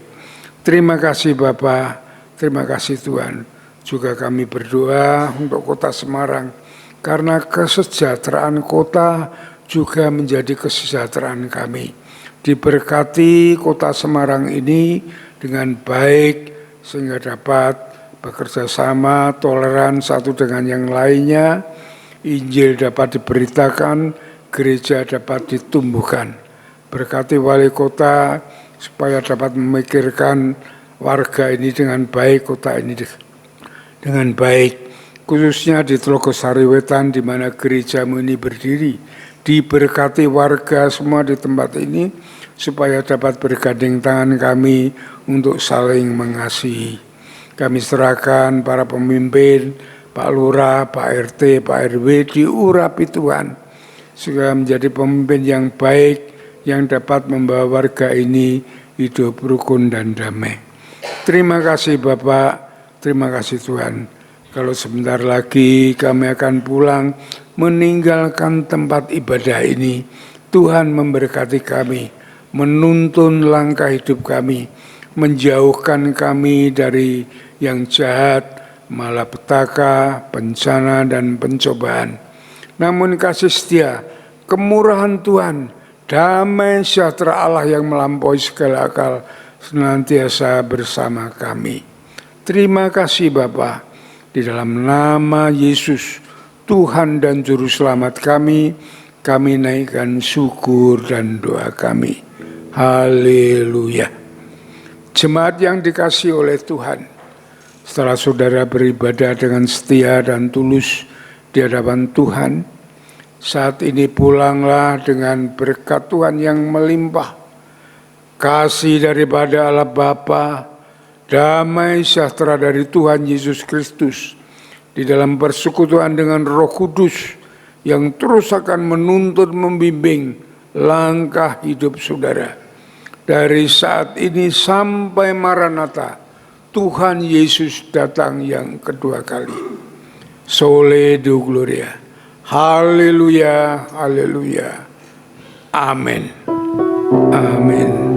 Terima kasih Bapa, terima kasih Tuhan. Juga kami berdoa untuk kota Semarang, karena kesejahteraan kota juga menjadi kesejahteraan kami. Diberkati kota Semarang ini dengan baik sehingga dapat bekerja sama, toleran satu dengan yang lainnya, Injil dapat diberitakan, gereja dapat ditumbuhkan. Berkati wali kota supaya dapat memikirkan warga ini dengan baik, kota ini dengan baik, khususnya di Telogosari Wetan di mana gerejamu ini berdiri. Diberkati warga semua di tempat ini supaya dapat bergandeng tangan kami untuk saling mengasihi. Kami serahkan para pemimpin, Pak Lurah, Pak RT, Pak RW diurapi Tuhan, sehingga menjadi pemimpin yang baik yang dapat membawa warga ini hidup rukun dan damai. Terima kasih Bapak, terima kasih Tuhan. Kalau sebentar lagi kami akan pulang meninggalkan tempat ibadah ini, Tuhan memberkati kami, menuntun langkah hidup kami, menjauhkan kami dari yang jahat, malapetaka, bencana, dan pencobaan. Namun kasih setia, kemurahan Tuhan, damai sejahtera Allah yang melampaui segala akal senantiasa bersama kami. Terima kasih Bapa, di dalam nama Yesus, Tuhan dan Juru Selamat kami naikkan syukur dan doa kami. Haleluya. Jemaat yang dikasihi oleh Tuhan, setelah saudara beribadah dengan setia dan tulus di hadapan Tuhan, saat ini pulanglah dengan berkat Tuhan yang melimpah, kasih daripada Allah Bapa, damai sejahtera dari Tuhan Yesus Kristus, di dalam persekutuan dengan Roh Kudus yang terus akan menuntun membimbing langkah hidup saudara. Dari saat ini sampai Maranatha, Tuhan Yesus datang yang kedua kali. Sole Deo Gloria. Haleluya, haleluya. Amin. Amin.